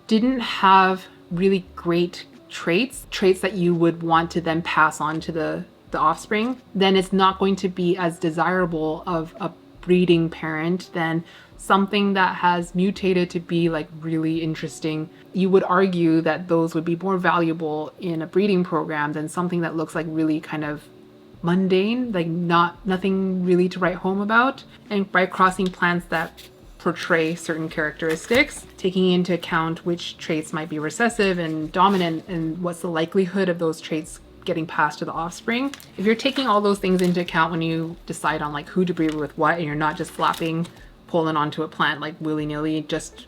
didn't have really great traits that you would want to then pass on to the offspring, then it's not going to be as desirable of a breeding parent than something that has mutated to be like really interesting. You would argue that those would be more valuable in a breeding program than something that looks like really kind of mundane, like nothing really to write home about. And by crossing plants that portray certain characteristics, taking into account which traits might be recessive and dominant and what's the likelihood of those traits getting passed to the offspring. If you're taking all those things into account when you decide on like who to breed with what, and you're not just slapping pollen onto a plant like willy-nilly just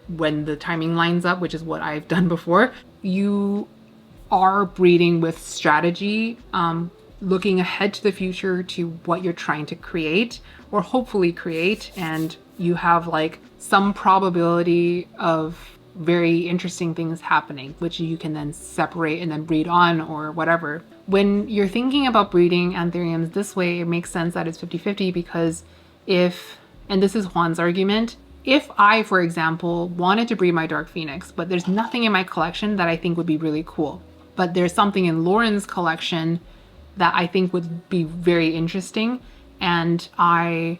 when the timing lines up, which is what I've done before, you are breeding with strategy, looking ahead to the future to what you're trying to create or hopefully create, and you have like some probability of very interesting things happening, which you can then separate and then breed on or whatever. When you're thinking about breeding anthuriums this way, it makes sense that it's 50-50 because and this is Juan's argument, if I, for example, wanted to breed my Dark Phoenix, but there's nothing in my collection that I think would be really cool, but there's something in Lauren's collection that I think would be very interesting, and I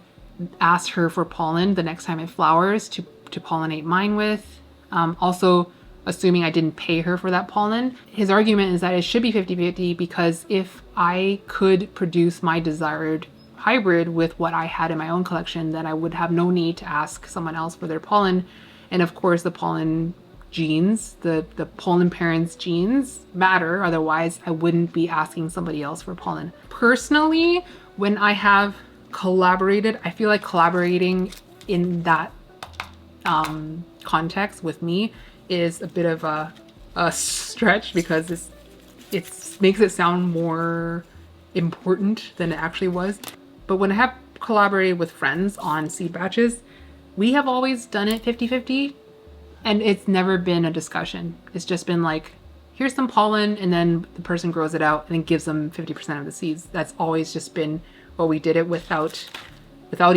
asked her for pollen the next time it flowers to pollinate mine with, also assuming I didn't pay her for that pollen. His argument is that it should be 50-50 because if I could produce my desired hybrid with what I had in my own collection, then I would have no need to ask someone else for their pollen. And of course the pollen genes, the pollen parents' genes matter, otherwise I wouldn't be asking somebody else for pollen. Personally, when I have collaborated, I feel like collaborating in that context with me is a bit of a stretch because it makes it sound more important than it actually was. But when I have collaborated with friends on seed batches, we have always done it 50-50. And it's never been a discussion. It's just been like, here's some pollen, and then the person grows it out and then gives them 50% of the seeds. That's always just been what we did it without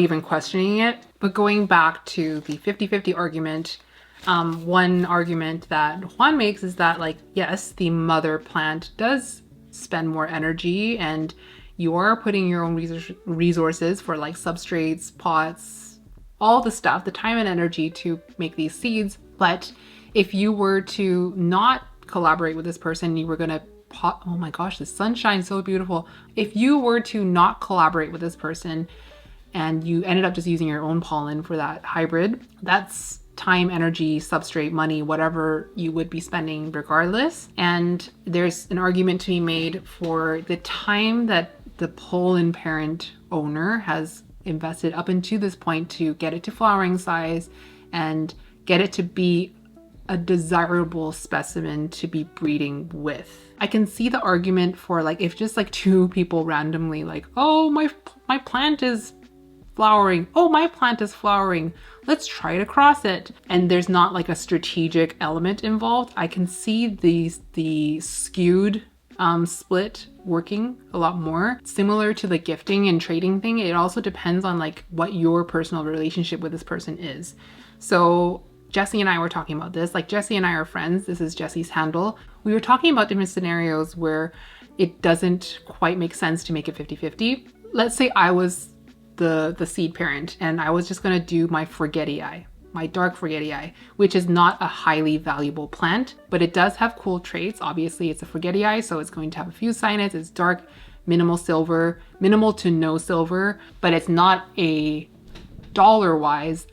even questioning it. But going back to the 50-50 argument, one argument that Juan makes is that, like, yes, the mother plant does spend more energy and you are putting your own resources for like substrates, pots, all the stuff, the time and energy to make these seeds. But if you were to not collaborate with this person, you were gonna oh my gosh, the sun shines so beautiful. If you were to not collaborate with this person and you ended up just using your own pollen for that hybrid, that's time, energy, substrate, money, whatever you would be spending regardless. And there's an argument to be made for the time that the pollen parent owner has invested up until this point to get it to flowering size and get it to be a desirable specimen to be breeding with. I can see the argument for like, if just like two people randomly like, oh, my plant is flowering. Oh, my plant is flowering. Let's try to cross it. And there's not like a strategic element involved. I can see the skewed split working a lot more. Similar to the gifting and trading thing, it also depends on like what your personal relationship with this person is. So Jesse and I were talking about this. Like, Jesse and I are friends. This is Jesse's handle. We were talking about different scenarios where it doesn't quite make sense to make it 50-50. Let's say I was the seed parent and I was just going to do my forgetii, my dark forgetii, which is not a highly valuable plant, but it does have cool traits. Obviously, it's a forgetii, so it's going to have a few cyanids. It's dark, minimal silver, minimal to no silver, but it's not a dollar-wise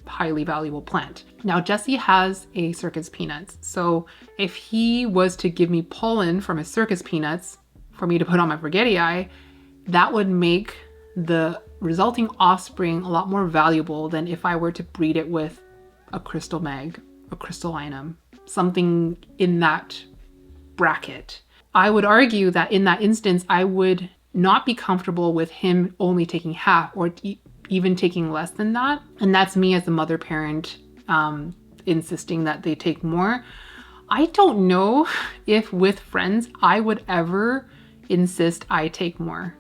highly valuable plant. Now, Jesse has a circus peanuts. So if he was to give me pollen from his circus peanuts for me to put on my forgetii, that would make the resulting offspring a lot more valuable than if I were to breed it with a crystal mag, a crystallinum, something in that bracket. I would argue that in that instance, I would not be comfortable with him only taking half or even taking less than that. And that's me as a mother parent insisting that they take more. I don't know if with friends, I would ever insist I take more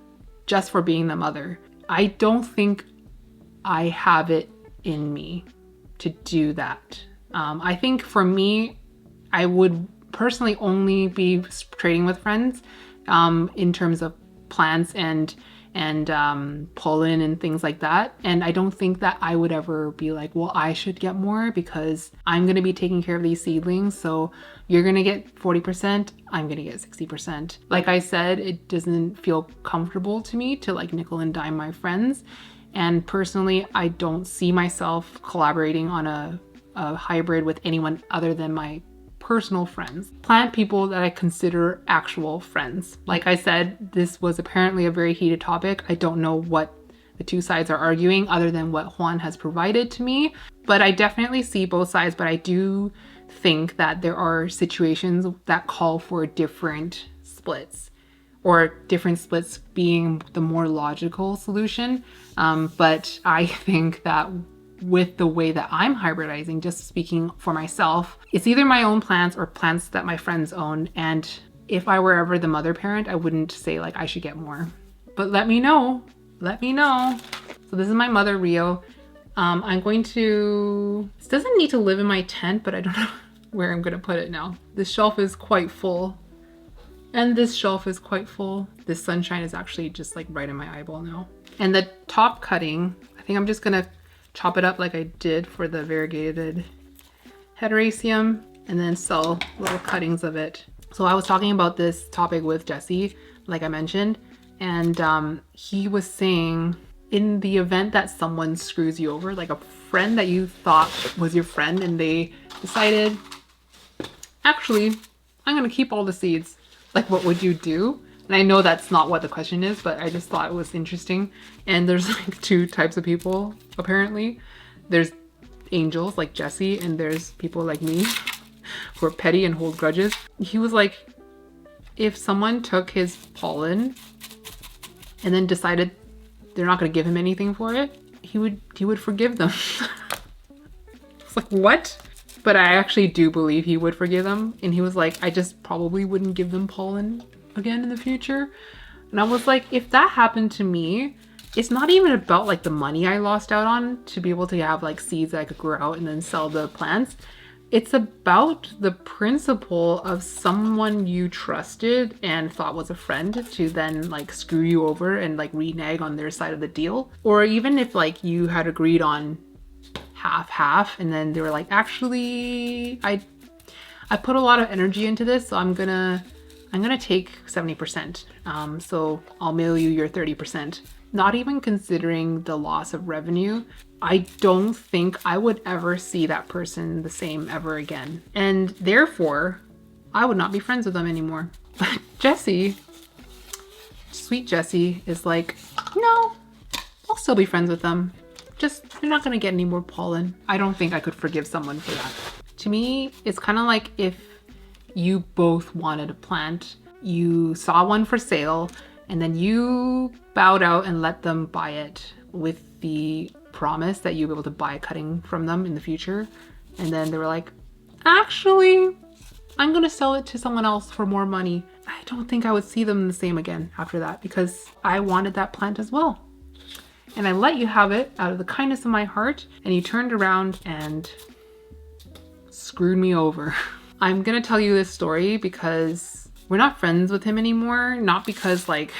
just for being the mother. I don't think I have it in me to do that. I think for me, I would personally only be trading with friends in terms of plants and pollen and things like that. And I don't think that I would ever be like, well, I should get more because I'm going to be taking care of these seedlings. So you're going to get 40%, I'm going to get 60%. Like I said, it doesn't feel comfortable to me to like nickel and dime my friends. And personally, I don't see myself collaborating on a hybrid with anyone other than my personal friends, plant people that I consider actual friends. Like I said, this was apparently a very heated topic. I don't know what the two sides are arguing other than what Juan has provided to me, but I definitely see both sides. But I do think that there are situations that call for different splits, or different splits being the more logical solution. But I think that with the way that I'm hybridizing, just speaking for myself, it's either my own plants or plants that my friends own. And if I were ever the mother parent, I wouldn't say like I should get more. But let me know. Let me know. So this is my mother Rio. I'm going to, this doesn't need to live in my tent, but I don't know where I'm gonna put it now. This shelf is quite full. And this shelf is quite full. This sunshine is actually just like right in my eyeball now. And the top cutting, I think I'm just gonna chop it up like I did for the variegated Hederaceum and then sell little cuttings of it. So I was talking about this topic with Jesse, like I mentioned, and he was saying in the event that someone screws you over, like a friend that you thought was your friend and they decided, actually, I'm gonna keep all the seeds. Like, what would you do? And I know that's not what the question is, but I just thought it was interesting. And there's like two types of people, apparently. There's angels like Jesse, and there's people like me who are petty and hold grudges. He was like, if someone took his pollen and then decided they're not gonna give him anything for it, he would forgive them. It's like, what? But I actually do believe he would forgive them. And he was like, I just probably wouldn't give them pollen again in the future. And I was like, if that happened to me, it's not even about like the money I lost out on to be able to have like seeds that I could grow out and then sell the plants. It's about the principle of someone you trusted and thought was a friend to then like screw you over and like renege on their side of the deal. Or even if like you had agreed on half and then they were like, actually, I put a lot of energy into this, so I'm gonna take 70%. So I'll mail you your 30%. Not even considering the loss of revenue, I don't think I would ever see that person the same ever again. And therefore, I would not be friends with them anymore. But Jesse, sweet Jesse, is like, no, I'll still be friends with them. Just, you're not gonna get any more pollen. I don't think I could forgive someone for that. To me, it's kind of like if you both wanted a plant, you saw one for sale, and then you bowed out and let them buy it with the promise that you'll be able to buy a cutting from them in the future. And then they were like, actually, I'm gonna sell it to someone else for more money. I don't think I would see them the same again after that, because I wanted that plant as well. And I let you have it out of the kindness of my heart, and you turned around and screwed me over. I'm gonna tell you this story because we're not friends with him anymore. Not because like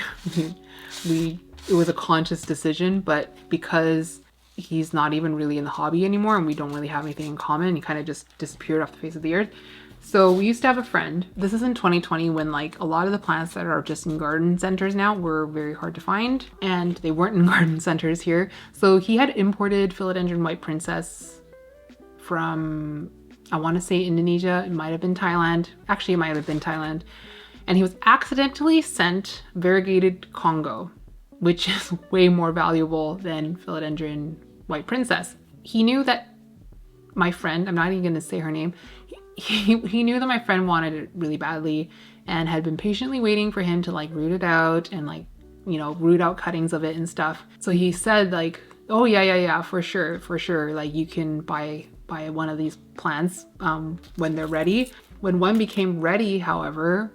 it was a conscious decision, but because he's not even really in the hobby anymore and we don't really have anything in common. He kind of just disappeared off the face of the earth. So we used to have a friend. This is in 2020 when like a lot of the plants that are just in garden centers now were very hard to find, and they weren't in garden centers here. So he had imported philodendron white princess from, I want to say Indonesia. It might have been Thailand. Actually, it might have been Thailand. And he was accidentally sent variegated Congo, which is way more valuable than philodendron white princess. He knew that my friend, I'm not even going to say her name, he knew that my friend wanted it really badly and had been patiently waiting for him to like root it out and like, you know, root out cuttings of it and stuff. So he said like, oh yeah, for sure. Like you can buy one of these plants when they're ready. When one became ready, however,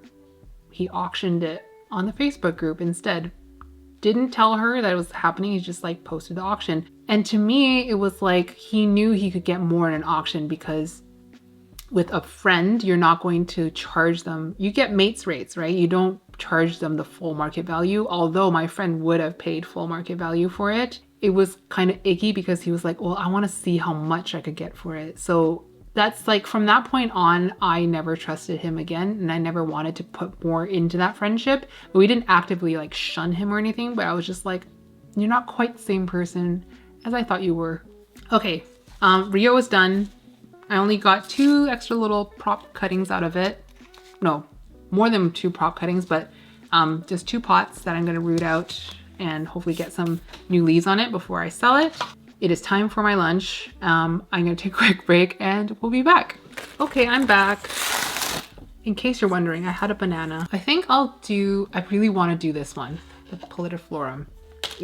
he auctioned it on the Facebook group instead. Didn't tell her that it was happening. He just like posted the auction. And to me, it was like he knew he could get more in an auction, because with a friend, you're not going to charge them. You get mates rates, right? You don't charge them the full market value. Although my friend would have paid full market value for it. It was kind of icky because he was like, well, I want to see how much I could get for it. So that's like, from that point on, I never trusted him again, and I never wanted to put more into that friendship. But we didn't actively like shun him or anything, but I was just like, you're not quite the same person as I thought you were. Okay, Rio is done. I only got 2 extra little prop cuttings out of it. No, more than 2 prop cuttings, but just 2 pots that I'm gonna root out and hopefully get some new leaves on it before I sell it. It is time for my lunch. I'm gonna take a quick break and we'll be back. Okay, I'm back. In case you're wondering, I had a banana. I think I really wanna do this one, the Pallidiflorum.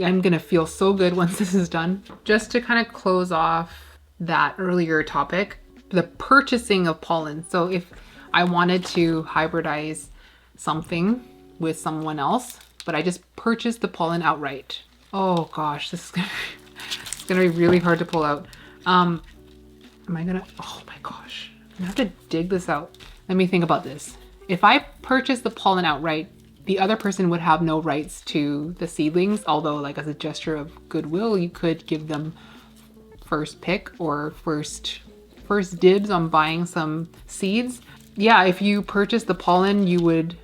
I'm gonna feel so good once this is done. Just to kind of close off that earlier topic, the purchasing of pollen. So if I wanted to hybridize something with someone else, but I just purchased the pollen outright. Oh gosh, this is gonna be really hard to pull out. Oh my gosh, I'm gonna have to dig this out. Let me think about this. If I purchase the pollen outright, the other person would have no rights to the seedlings, although like as a gesture of goodwill, you could give them first pick or first dibs on buying some seeds. Yeah, if you purchase the pollen, you would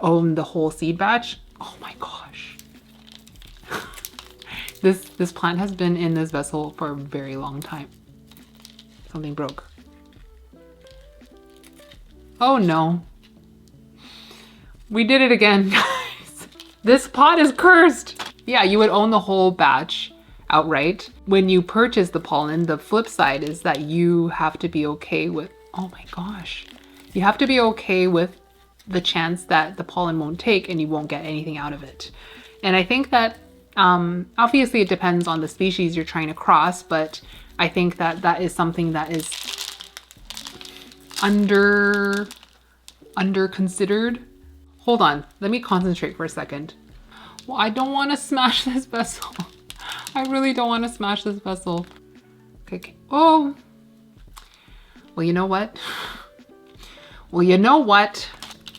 own the whole seed batch. Oh my gosh. This plant has been in this vessel for a very long time. Something broke. Oh no. We did it again, guys. This pot is cursed. Yeah, you would own the whole batch outright. When you purchase the pollen, the flip side is that you have to be okay with, oh my gosh. You have to be okay with the chance that the pollen won't take and you won't get anything out of it. And I think that obviously it depends on the species you're trying to cross, but I think that that is something that is under considered. Hold on, let me concentrate for a second. Well, I don't want to smash this vessel. I really don't want to smash this vessel. Okay. Oh. Well, you know what?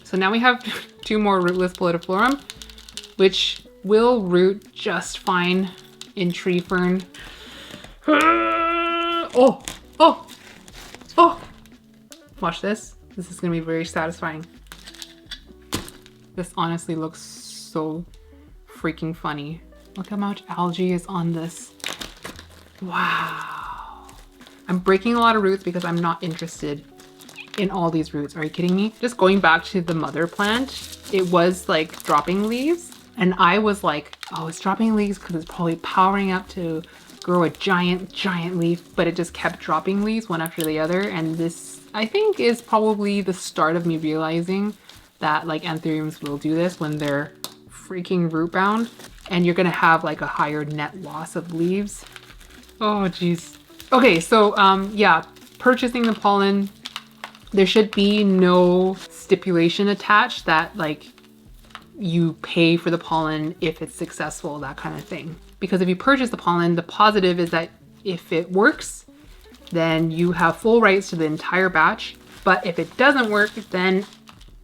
So now we have 2 more rootless Pallidiflorum, which will root just fine in tree fern. Oh. Watch this. This is gonna be very satisfying. This honestly looks so freaking funny. Look how much algae is on this. Wow. I'm breaking a lot of roots because I'm not interested in all these roots. Are you kidding me? Just going back to the mother plant, it was like dropping leaves. And I was like, oh, it's dropping leaves because it's probably powering up to grow a giant leaf, but it just kept dropping leaves one after the other. And this, I think, is probably the start of me realizing that like anthuriums will do this when they're freaking root bound, and you're gonna have like a higher net loss of leaves. Oh geez. Okay, so yeah, purchasing the pollen, there should be no stipulation attached that like you pay for the pollen if it's successful, that kind of thing. Because if you purchase the pollen, the positive is that if it works, then you have full rights to the entire batch. But if it doesn't work, then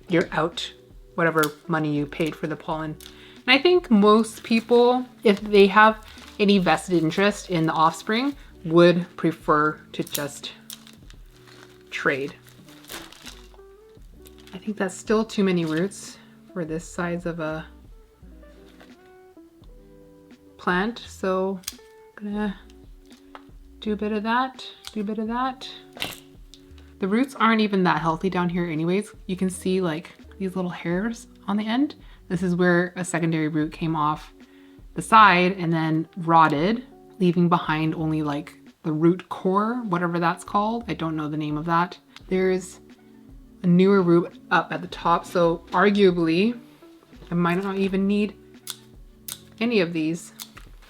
you're out whatever money you paid for the pollen. And I think most people, if they have any vested interest in the offspring, would prefer to just trade. I think that's still too many roots for this size of a plant, so I'm gonna do a bit of that, do a bit of that. The roots aren't even that healthy down here anyways. You can see like these little hairs on the end. This is where a secondary root came off the side and then rotted, leaving behind only like the root core, whatever that's called. I don't know the name of that. There's a newer root up at the top, so arguably I might not even need any of these.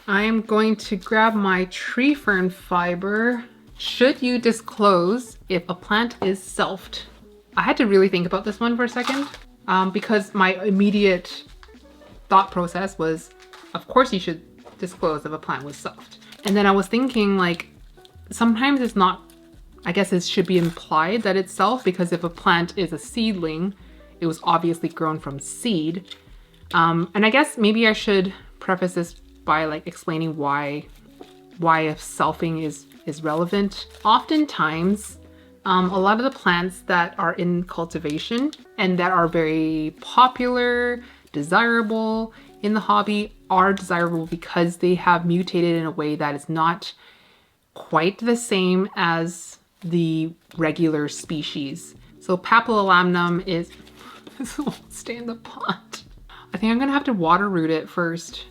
I'm going to grab my tree fern fiber. Should you disclose if a plant is selfed? I had to really think about this one for a second because my immediate thought process was, of course you should disclose if a plant was selfed. And then I was thinking like, sometimes it's not, I guess it should be implied that it's self, because if a plant is a seedling, it was obviously grown from seed. And I guess maybe I should preface this by like explaining why a selfing is relevant. Oftentimes, a lot of the plants that are in cultivation and that are very popular, desirable in the hobby are desirable because they have mutated in a way that is not quite the same as the regular species. So papillolamnum is, this won't stay in the pot. I think I'm gonna have to water root it first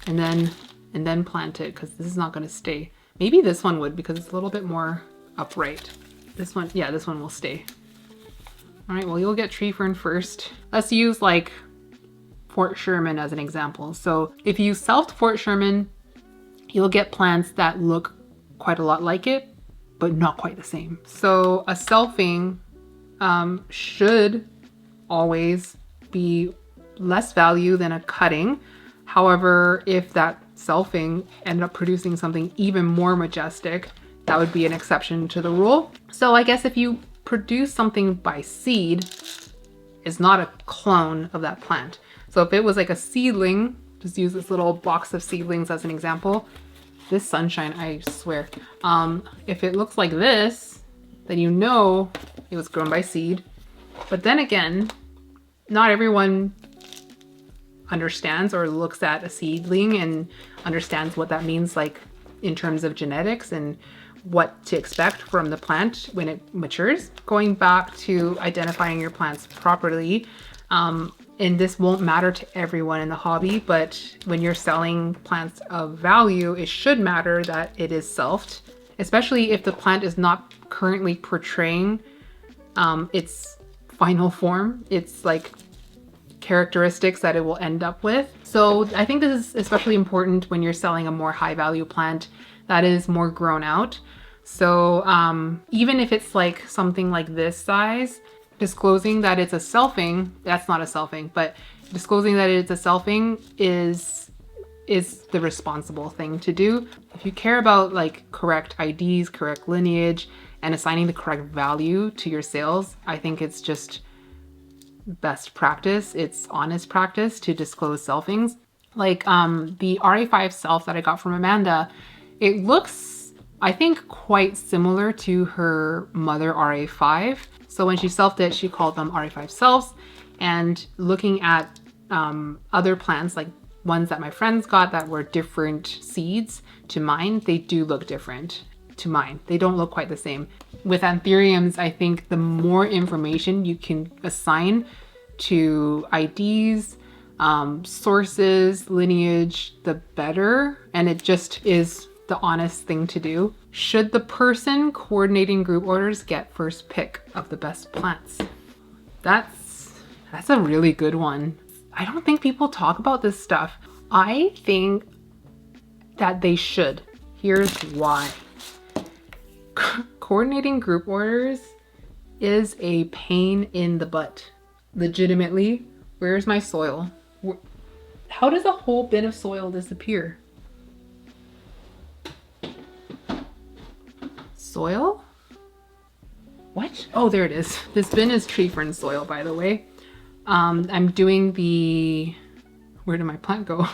and then plant it, because this is not gonna stay. Maybe this one would, because it's a little bit more upright. This one, yeah, this one will stay. All right, well, you'll get tree fern first. Let's use like Fort Sherman as an example. So if you selfed Fort Sherman, you'll get plants that look quite a lot like it, but not quite the same. So a selfing should always be less value than a cutting. However, if that selfing ended up producing something even more majestic, that would be an exception to the rule. So I guess if you produce something by seed, it's not a clone of that plant. So if it was like a seedling, just use this little box of seedlings as an example. This sunshine, I swear. If it looks like this, then you know it was grown by seed. But then again, not everyone understands or looks at a seedling and understands what that means, like in terms of genetics and what to expect from the plant when it matures. Going back to identifying your plants properly, and this won't matter to everyone in the hobby, but when you're selling plants of value, it should matter that it is selfed, especially if the plant is not currently portraying its final form, its like characteristics that it will end up with. So I think this is especially important when you're selling a more high value plant that is more grown out. So even if it's like something like this size, disclosing that it's a selfing, that's not a selfing, but disclosing that it's a selfing is the responsible thing to do. If you care about like correct IDs, correct lineage, and assigning the correct value to your sales, I think it's just best practice. It's honest practice to disclose selfings. Like the RA5 self that I got from Amanda, it looks, I think, quite similar to her mother RA5. So when she selfed it, she called them RA5 selves. And looking at other plants, like ones that my friends got that were different seeds to mine, they do look different to mine. They don't look quite the same. With anthuriums, I think the more information you can assign to IDs, sources, lineage, the better. And it just is the honest thing to do. Should the person coordinating group orders get first pick of the best plants? That's a really good one. I don't think people talk about this stuff. I think that they should. Here's why. Coordinating group orders is a pain in the butt. Legitimately, where's my soil? How does a whole bin of soil disappear? Soil? What? Oh, there it is. This bin is tree fern soil, by the way. I'm doing the, where did my plant go?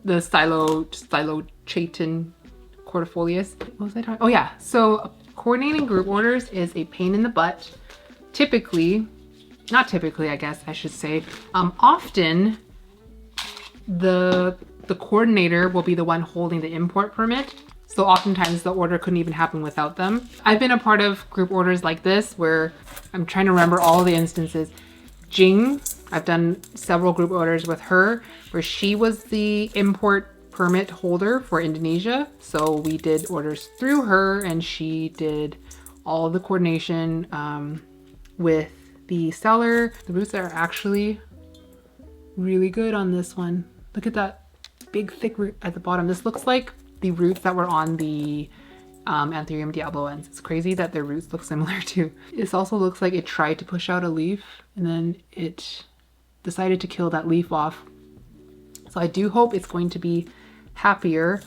The stylochaton cortifolius. What was I talking? Oh yeah. So coordinating group orders is a pain in the butt. Typically, not typically, I guess I should say, often the coordinator will be the one holding the import permit. So oftentimes the order couldn't even happen without them. I've been a part of group orders like this where I'm trying to remember all the instances. Jing, I've done several group orders with her where she was the import permit holder for Indonesia. So we did orders through her and she did all of the coordination with the seller. The roots are actually really good on this one. Look at that big thick root at the bottom. This looks like the roots that were on the Anthurium diabloense. It's crazy that their roots look similar too. This also looks like it tried to push out a leaf and then it decided to kill that leaf off. So I do hope it's going to be happier.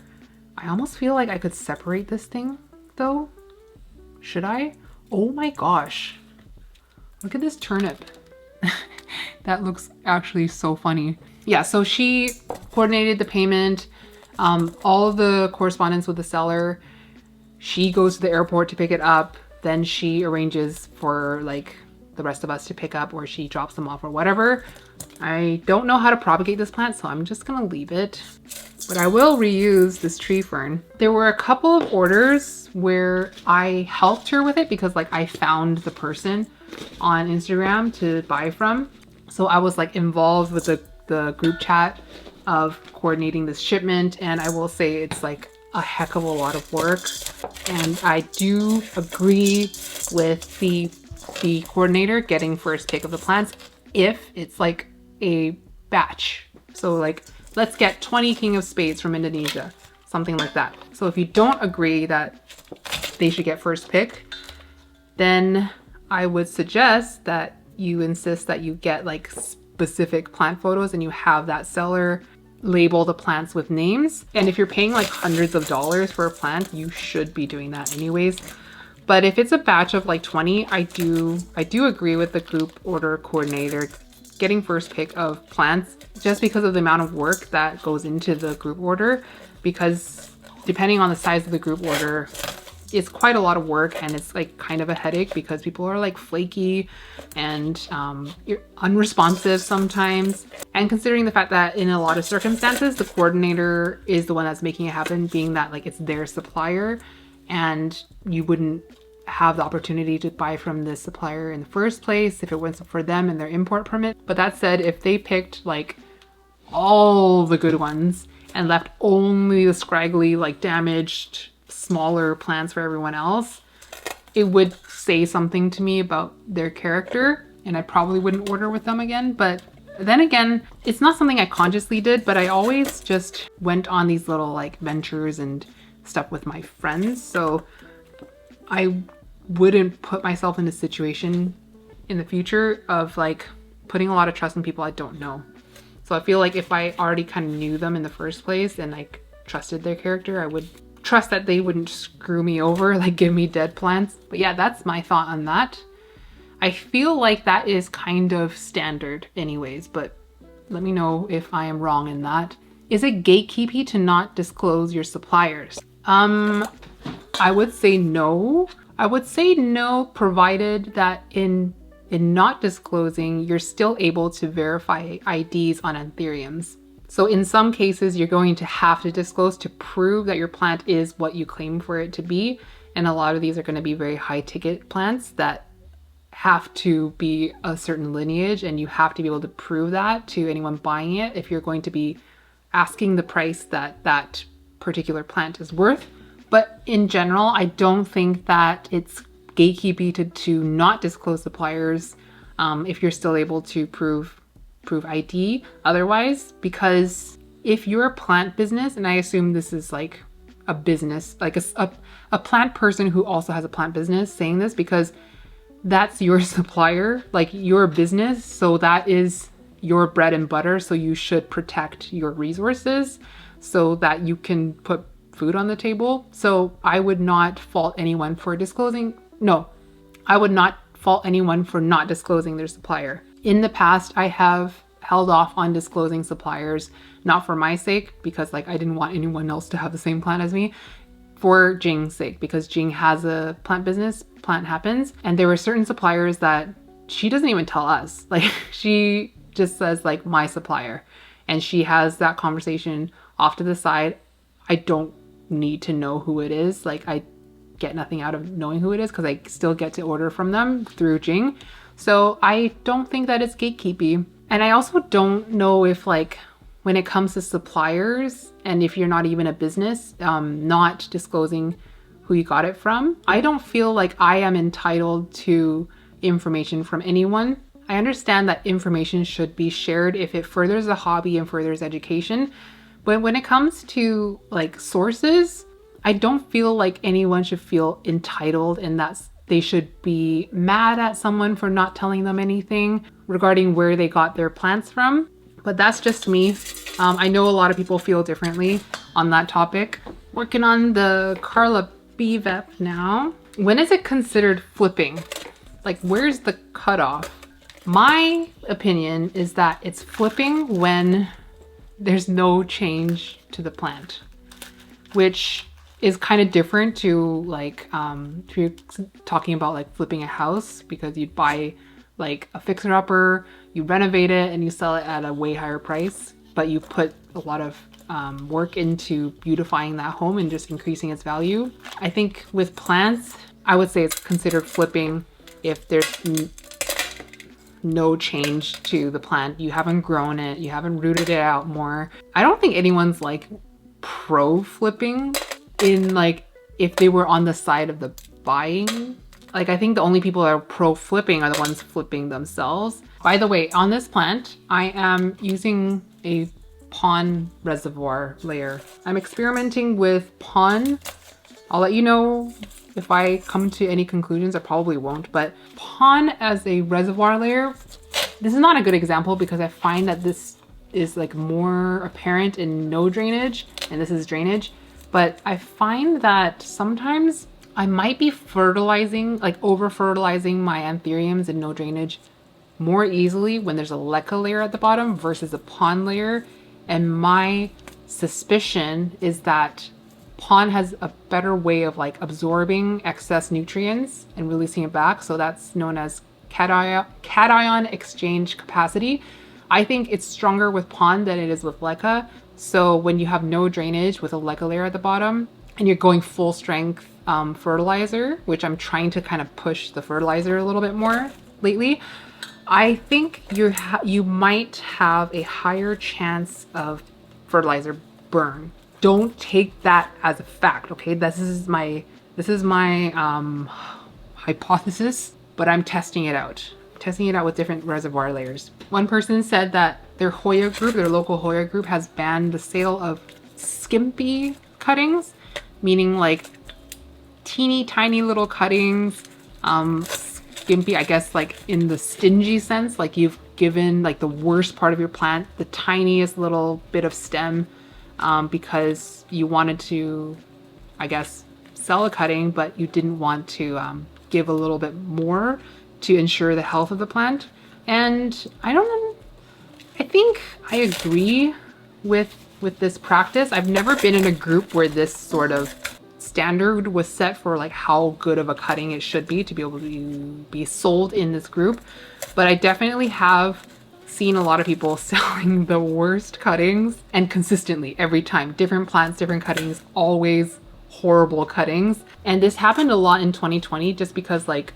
I almost feel like I could separate this thing though. Should I? Oh my gosh. Look at this turnip. That looks actually so funny. Yeah, so she coordinated the payment, all of the correspondence with the seller. She goes to the airport to pick it up. Then she arranges for like the rest of us to pick up, or she drops them off or whatever. I don't know how to propagate this plant, so I'm just gonna leave it. But I will reuse this tree fern. There were a couple of orders where I helped her with it because like I found the person on Instagram to buy from. So I was like involved with the group chat of coordinating this shipment, and I will say it's like a heck of a lot of work. And I do agree with the coordinator getting first pick of the plants if it's like a batch. So like, let's get 20 King of Spades from Indonesia, something like that. So if you don't agree that they should get first pick, then I would suggest that you insist that you get like specific plant photos and you have that seller label the plants with names. And if you're paying like hundreds of dollars for a plant, you should be doing that anyways. But if it's a batch of like 20, I do agree with the group order coordinator getting first pick of plants just because of the amount of work that goes into the group order, because depending on the size of the group order, it's quite a lot of work and it's like kind of a headache because people are like flaky and unresponsive sometimes. And considering the fact that in a lot of circumstances, the coordinator is the one that's making it happen, being that like it's their supplier and you wouldn't have the opportunity to buy from this supplier in the first place if it wasn't for them and their import permit. But that said, if they picked like all the good ones and left only the scraggly, like damaged, smaller plants for everyone else, it would say something to me about their character and I probably wouldn't order with them again. But then again, it's not something I consciously did, but I always just went on these little like ventures and stuff with my friends. So I wouldn't put myself in a situation in the future of like putting a lot of trust in people I don't know. So I feel like if I already kind of knew them in the first place and like trusted their character, I would trust that they wouldn't screw me over, like give me dead plants. But yeah, that's my thought on that. I feel like that is kind of standard anyways, but let me know if I am wrong in that. Is it gatekeeping to not disclose your suppliers? I would say no. I would say no, provided that in not disclosing, you're still able to verify IDs on anthuriums. So in some cases, you're going to have to disclose to prove that your plant is what you claim for it to be. And a lot of these are going to be very high ticket plants that have to be a certain lineage, and you have to be able to prove that to anyone buying it if you're going to be asking the price that that particular plant is worth. But in general, I don't think that it's gatekeeping to not disclose suppliers if you're still able to prove ID otherwise, because if you're a plant business, and I assume this is like a business, like a plant person who also has a plant business saying this, because that's your supplier, like your business, so that is your bread and butter, so you should protect your resources so that you can put food on the table. So I would not fault anyone for disclosing. No, I would not fault anyone for not disclosing their supplier. In the past, I have held off on disclosing suppliers, not for my sake, because like I didn't want anyone else to have the same plant as me, for Jing's sake, because Jing has a plant business, Plant Happens, and there were certain suppliers that she doesn't even tell us. Like she just says like my supplier, and she has that conversation off to the side. I don't need to know who it is. Like I get nothing out of knowing who it is because I still get to order from them through Jing. So I don't think that it's gatekeeping. And I also don't know if like when it comes to suppliers, and if you're not even a business, not disclosing who you got it from, I don't feel like I am entitled to information from anyone. I understand that information should be shared if it furthers the hobby and furthers education. But when it comes to like sources, I don't feel like anyone should feel entitled and that they should be mad at someone for not telling them anything regarding where they got their plants from. But that's just me. I know a lot of people feel differently on that topic. Working on the Carla BVEP now. When is it considered flipping? Like, where's the cutoff? My opinion is that it's flipping when there's no change to the plant, which is kind of different to like, if you're talking about like flipping a house, because you'd buy like a fixer-upper, you renovate it and you sell it at a way higher price, but you put a lot of work into beautifying that home and just increasing its value. I think with plants, I would say it's considered flipping if there's no change to the plant. You haven't grown it, you haven't rooted it out more. I don't think anyone's like pro flipping in like if they were on the side of the buying. Like I think the only people that are pro flipping are the ones flipping themselves. By the way, on this plant, I am using a pond reservoir layer. I'm experimenting with pond. I'll let you know if I come to any conclusions. I probably won't, but pond as a reservoir layer, this is not a good example because I find that this is like more apparent in no drainage and this is drainage. But I find that sometimes I might be fertilizing, like over fertilizing my anthuriums in no drainage more easily when there's a leca layer at the bottom versus a pond layer. And my suspicion is that pond has a better way of like absorbing excess nutrients and releasing it back. So that's known as cation exchange capacity. I think it's stronger with pond than it is with leca. So when you have no drainage with a leca layer at the bottom and you're going full strength fertilizer, which I'm trying to kind of push the fertilizer a little bit more lately, I think you might have a higher chance of fertilizer burn. Don't take that as a fact, okay? This is my hypothesis, but I'm testing it out. Testing it out with different reservoir layers. One person said that their Hoya group, their local Hoya group, has banned the sale of skimpy cuttings, meaning like teeny tiny little cuttings. Skimpy, I guess, like in the stingy sense, like you've given like the worst part of your plant, the tiniest little bit of stem, because you wanted to, I guess, sell a cutting, but you didn't want to give a little bit more to ensure the health of the plant. And I don't know, I think I agree with this practice. I've never been in a group where this sort of standard was set for like how good of a cutting it should be to be able to be sold in this group. But I definitely have seen a lot of people selling the worst cuttings, and consistently every time, different plants, different cuttings, always horrible cuttings. And this happened a lot in 2020 just because like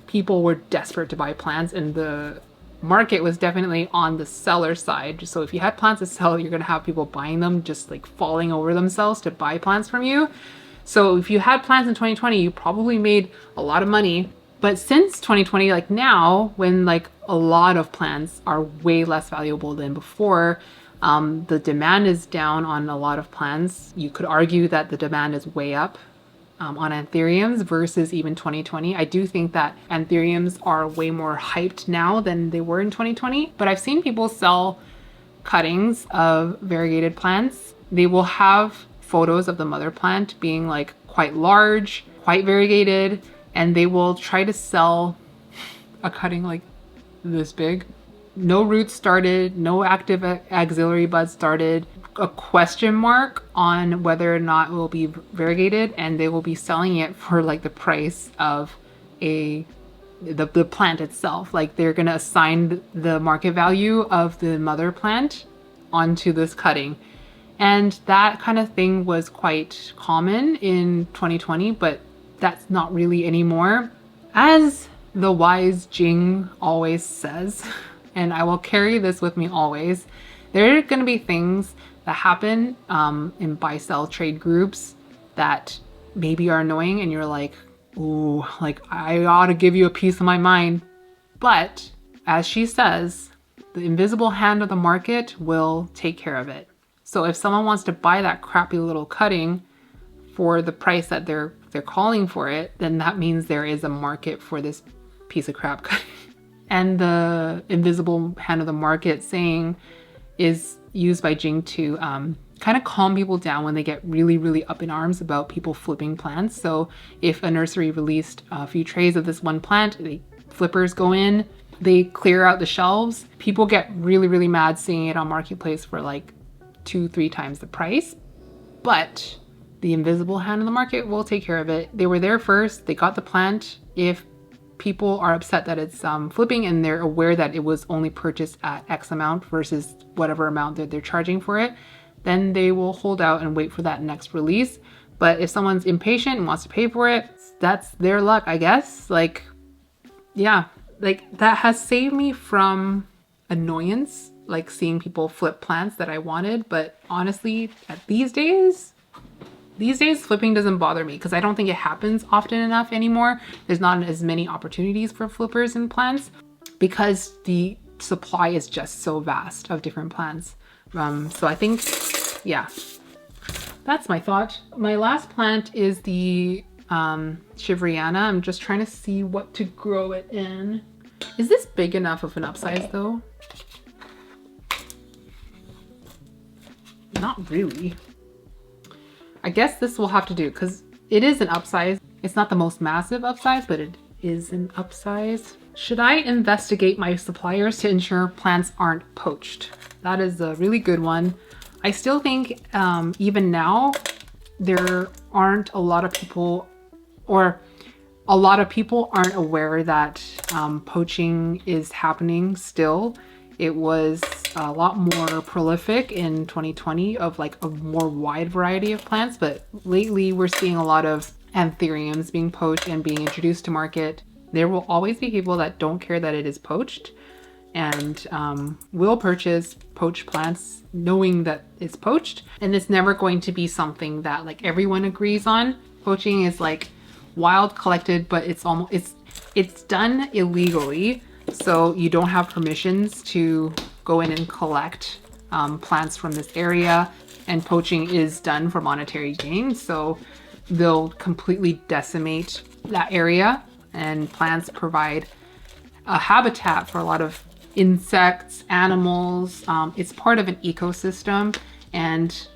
people were desperate to buy plants and the market was definitely on the seller side. So if you had plants to sell, you're gonna have people buying them just like falling over themselves to buy plants from you. So if you had plants in 2020, you probably made a lot of money. But since 2020, like now, when like a lot of plants are way less valuable than before, the demand is down on a lot of plants. You could argue that the demand is way up on anthuriums versus even 2020. I do think that anthuriums are way more hyped now than they were in 2020, but I've seen people sell cuttings of variegated plants. They will have photos of the mother plant being like quite large, quite variegated, and they will try to sell a cutting like this big. No roots started, no active axillary buds started, a question mark on whether or not it will be variegated, and they will be selling it for like the price of the plant itself. Like they're gonna assign the market value of the mother plant onto this cutting. And that kind of thing was quite common in 2020, but that's not really anymore. As the wise Jing always says, and I will carry this with me always, there are going to be things that happen in buy-sell trade groups that maybe are annoying and you're like, ooh, like I ought to give you a piece of my mind. But as she says, the invisible hand of the market will take care of it. So if someone wants to buy that crappy little cutting for the price that they're calling for it, then that means there is a market for this piece of crap cutting. And the invisible hand of the market saying is used by Jing to kind of calm people down when they get really, really up in arms about people flipping plants. So if a nursery released a few trays of this one plant, the flippers go in, they clear out the shelves. People get really, really mad seeing it on Marketplace for like 2-3 times the price. But the invisible hand of the market will take care of it. They were there first. They got the plant. If people are upset that it's flipping and they're aware that it was only purchased at X amount versus whatever amount that they're charging for it, then they will hold out and wait for that next release. But if someone's impatient and wants to pay for it, that's their luck, I guess. Like, yeah, like that has saved me from annoyance, like seeing people flip plants that I wanted. But honestly, at these days, flipping doesn't bother me because I don't think it happens often enough anymore. There's not as many opportunities for flippers and plants because the supply is just so vast of different plants. So I think, yeah, that's my thought. My last plant is the Shivriana. I'm just trying to see what to grow it in. Is this big enough of an upsize though? Not really. I guess this will have to do because it is an upsize. It's not the most massive upsize, but it is an upsize. Should I investigate my suppliers to ensure plants aren't poached? That is a really good one. I still think even now, there aren't a lot of people, or a lot of people aren't aware that poaching is happening still. It was a lot more prolific in 2020 of like a more wide variety of plants, but lately we're seeing a lot of anthuriums being poached and being introduced to market. There will always be people that don't care that it is poached and will purchase poached plants knowing that it's poached. And it's never going to be something that like everyone agrees on. Poaching is like wild collected, but it's done illegally. So you don't have permissions to go in and collect plants from this area, and poaching is done for monetary gain. So they'll completely decimate that area, and plants provide a habitat for a lot of insects, animals. It's part of an ecosystem, and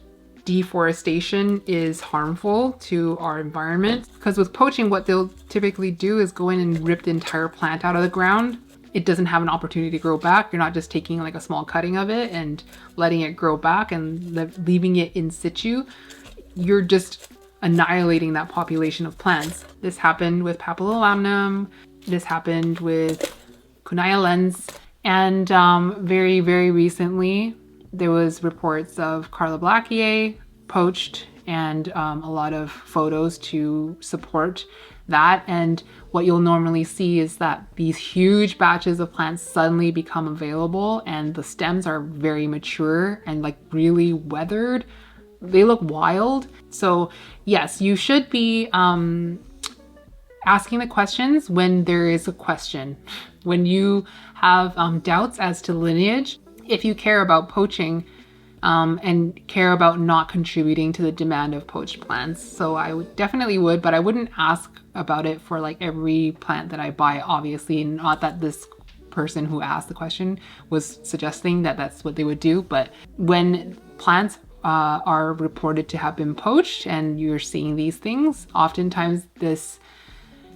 deforestation is harmful to our environment because with poaching, what they'll typically do is go in and rip the entire plant out of the ground. It doesn't have an opportunity to grow back. You're not just taking like a small cutting of it and letting it grow back and leaving it in situ. You're just annihilating that population of plants. This happened with Papillolamnum. This happened with Cunaya lens. And very, very recently, there was reports of Carla Blackier poached, and a lot of photos to support that. And what you'll normally see is that these huge batches of plants suddenly become available and the stems are very mature and like really weathered. they look wild. So yes, you should be asking the questions when there is a question. When you have doubts as to lineage, if you care about poaching and care about not contributing to the demand of poached plants. So I would definitely would, but I wouldn't ask about it for like every plant that I buy, obviously. Not that this person who asked the question was suggesting that that's what they would do, but when plants are reported to have been poached and you're seeing these things, oftentimes this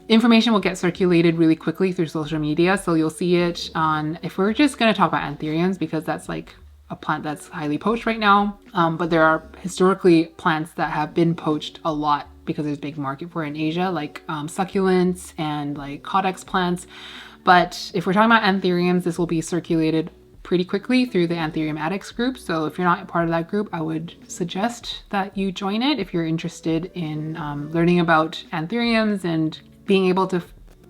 information will get circulated really quickly through social media. So you'll see it on, if we're just going to talk about anthuriums, because that's like a plant that's highly poached right now. But there are historically plants that have been poached a lot because there's a big market for it in Asia, like succulents and like caudex plants. But if we're talking about anthuriums, this will be circulated pretty quickly through the Anthurium Addicts group. So if you're not part of that group, I would suggest that you join it if you're interested in learning about anthuriums and being able to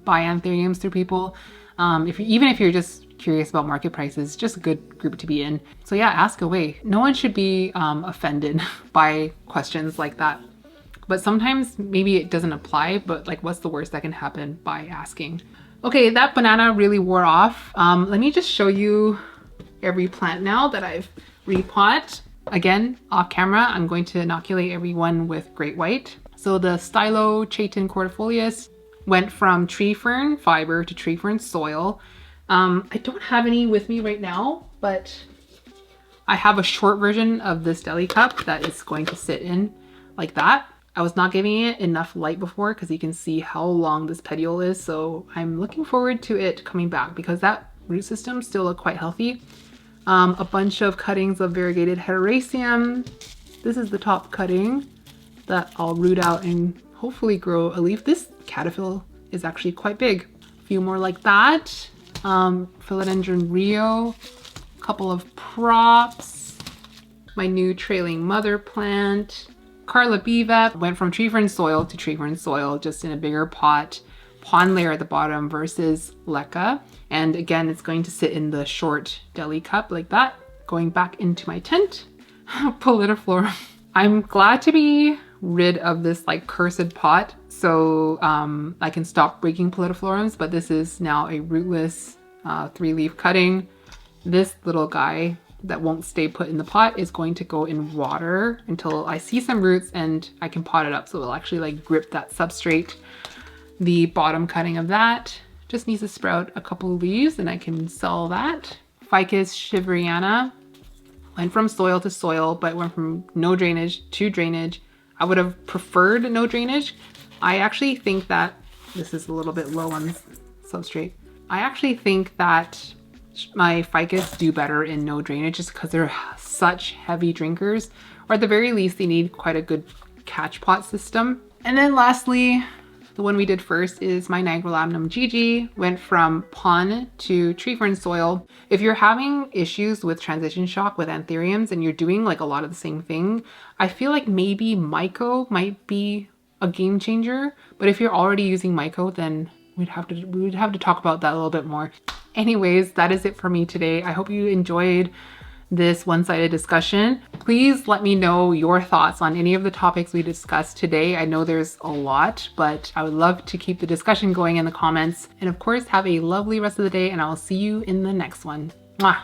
buy anthuriums through people. Even if you're just curious about market prices, just a good group to be in. So yeah, ask away. No one should be offended by questions like that. But sometimes maybe it doesn't apply, but like what's the worst that can happen by asking? Okay, that banana really wore off. Let me just show you every plant now that I've repot. Again, off camera, I'm going to inoculate everyone with great white. So the Stylochaeton cordifolius went from tree fern fiber to tree fern soil. I don't have any with me right now, but I have a short version of this deli cup that is going to sit in like that. I was not giving it enough light before because you can see how long this petiole is. So I'm looking forward to it coming back because that root system still look quite healthy. A bunch of cuttings of variegated heteroraceum. This is the top cutting that I'll root out and hopefully grow a leaf. This caterpillar is actually quite big. A few more like that. Philodendron Rio, a couple of props. My new trailing mother plant. Carla Bevep went from tree fern soil to tree fern soil, just in a bigger pot. Pond layer at the bottom versus leca. And again, it's going to sit in the short deli cup like that. Going back into my tent. Polydiflorum. I'm glad to be rid of this like cursed pot so I can stop breaking polydiflorums, but this is now a rootless 3-leaf cutting. This little guy that won't stay put in the pot is going to go in water until I see some roots and I can pot it up so it'll actually like grip that substrate. The bottom cutting of that just needs to sprout a couple of leaves and I can sell that. Ficus shiveriana went from soil to soil, but went from no drainage to drainage. I would have preferred no drainage. I actually think that, this is a little bit low on substrate. I actually think that my ficus do better in no drainage just because they're such heavy drinkers, or at the very least they need quite a good catch pot system. And then lastly, the one we did first is my Nigrolabnum Gigi, went from pond to tree fern soil. If you're having issues with transition shock with anthuriums and you're doing like a lot of the same thing, I feel like maybe myco might be a game changer. But if you're already using myco, then we would have to talk about that a little bit more. Anyways, that is it for me today. I hope you enjoyed this one-sided discussion. Please let me know your thoughts on any of the topics we discussed today. I know there's a lot, but I would love to keep the discussion going in the comments. And of course, have a lovely rest of the day and I'll see you in the next one. Mwah!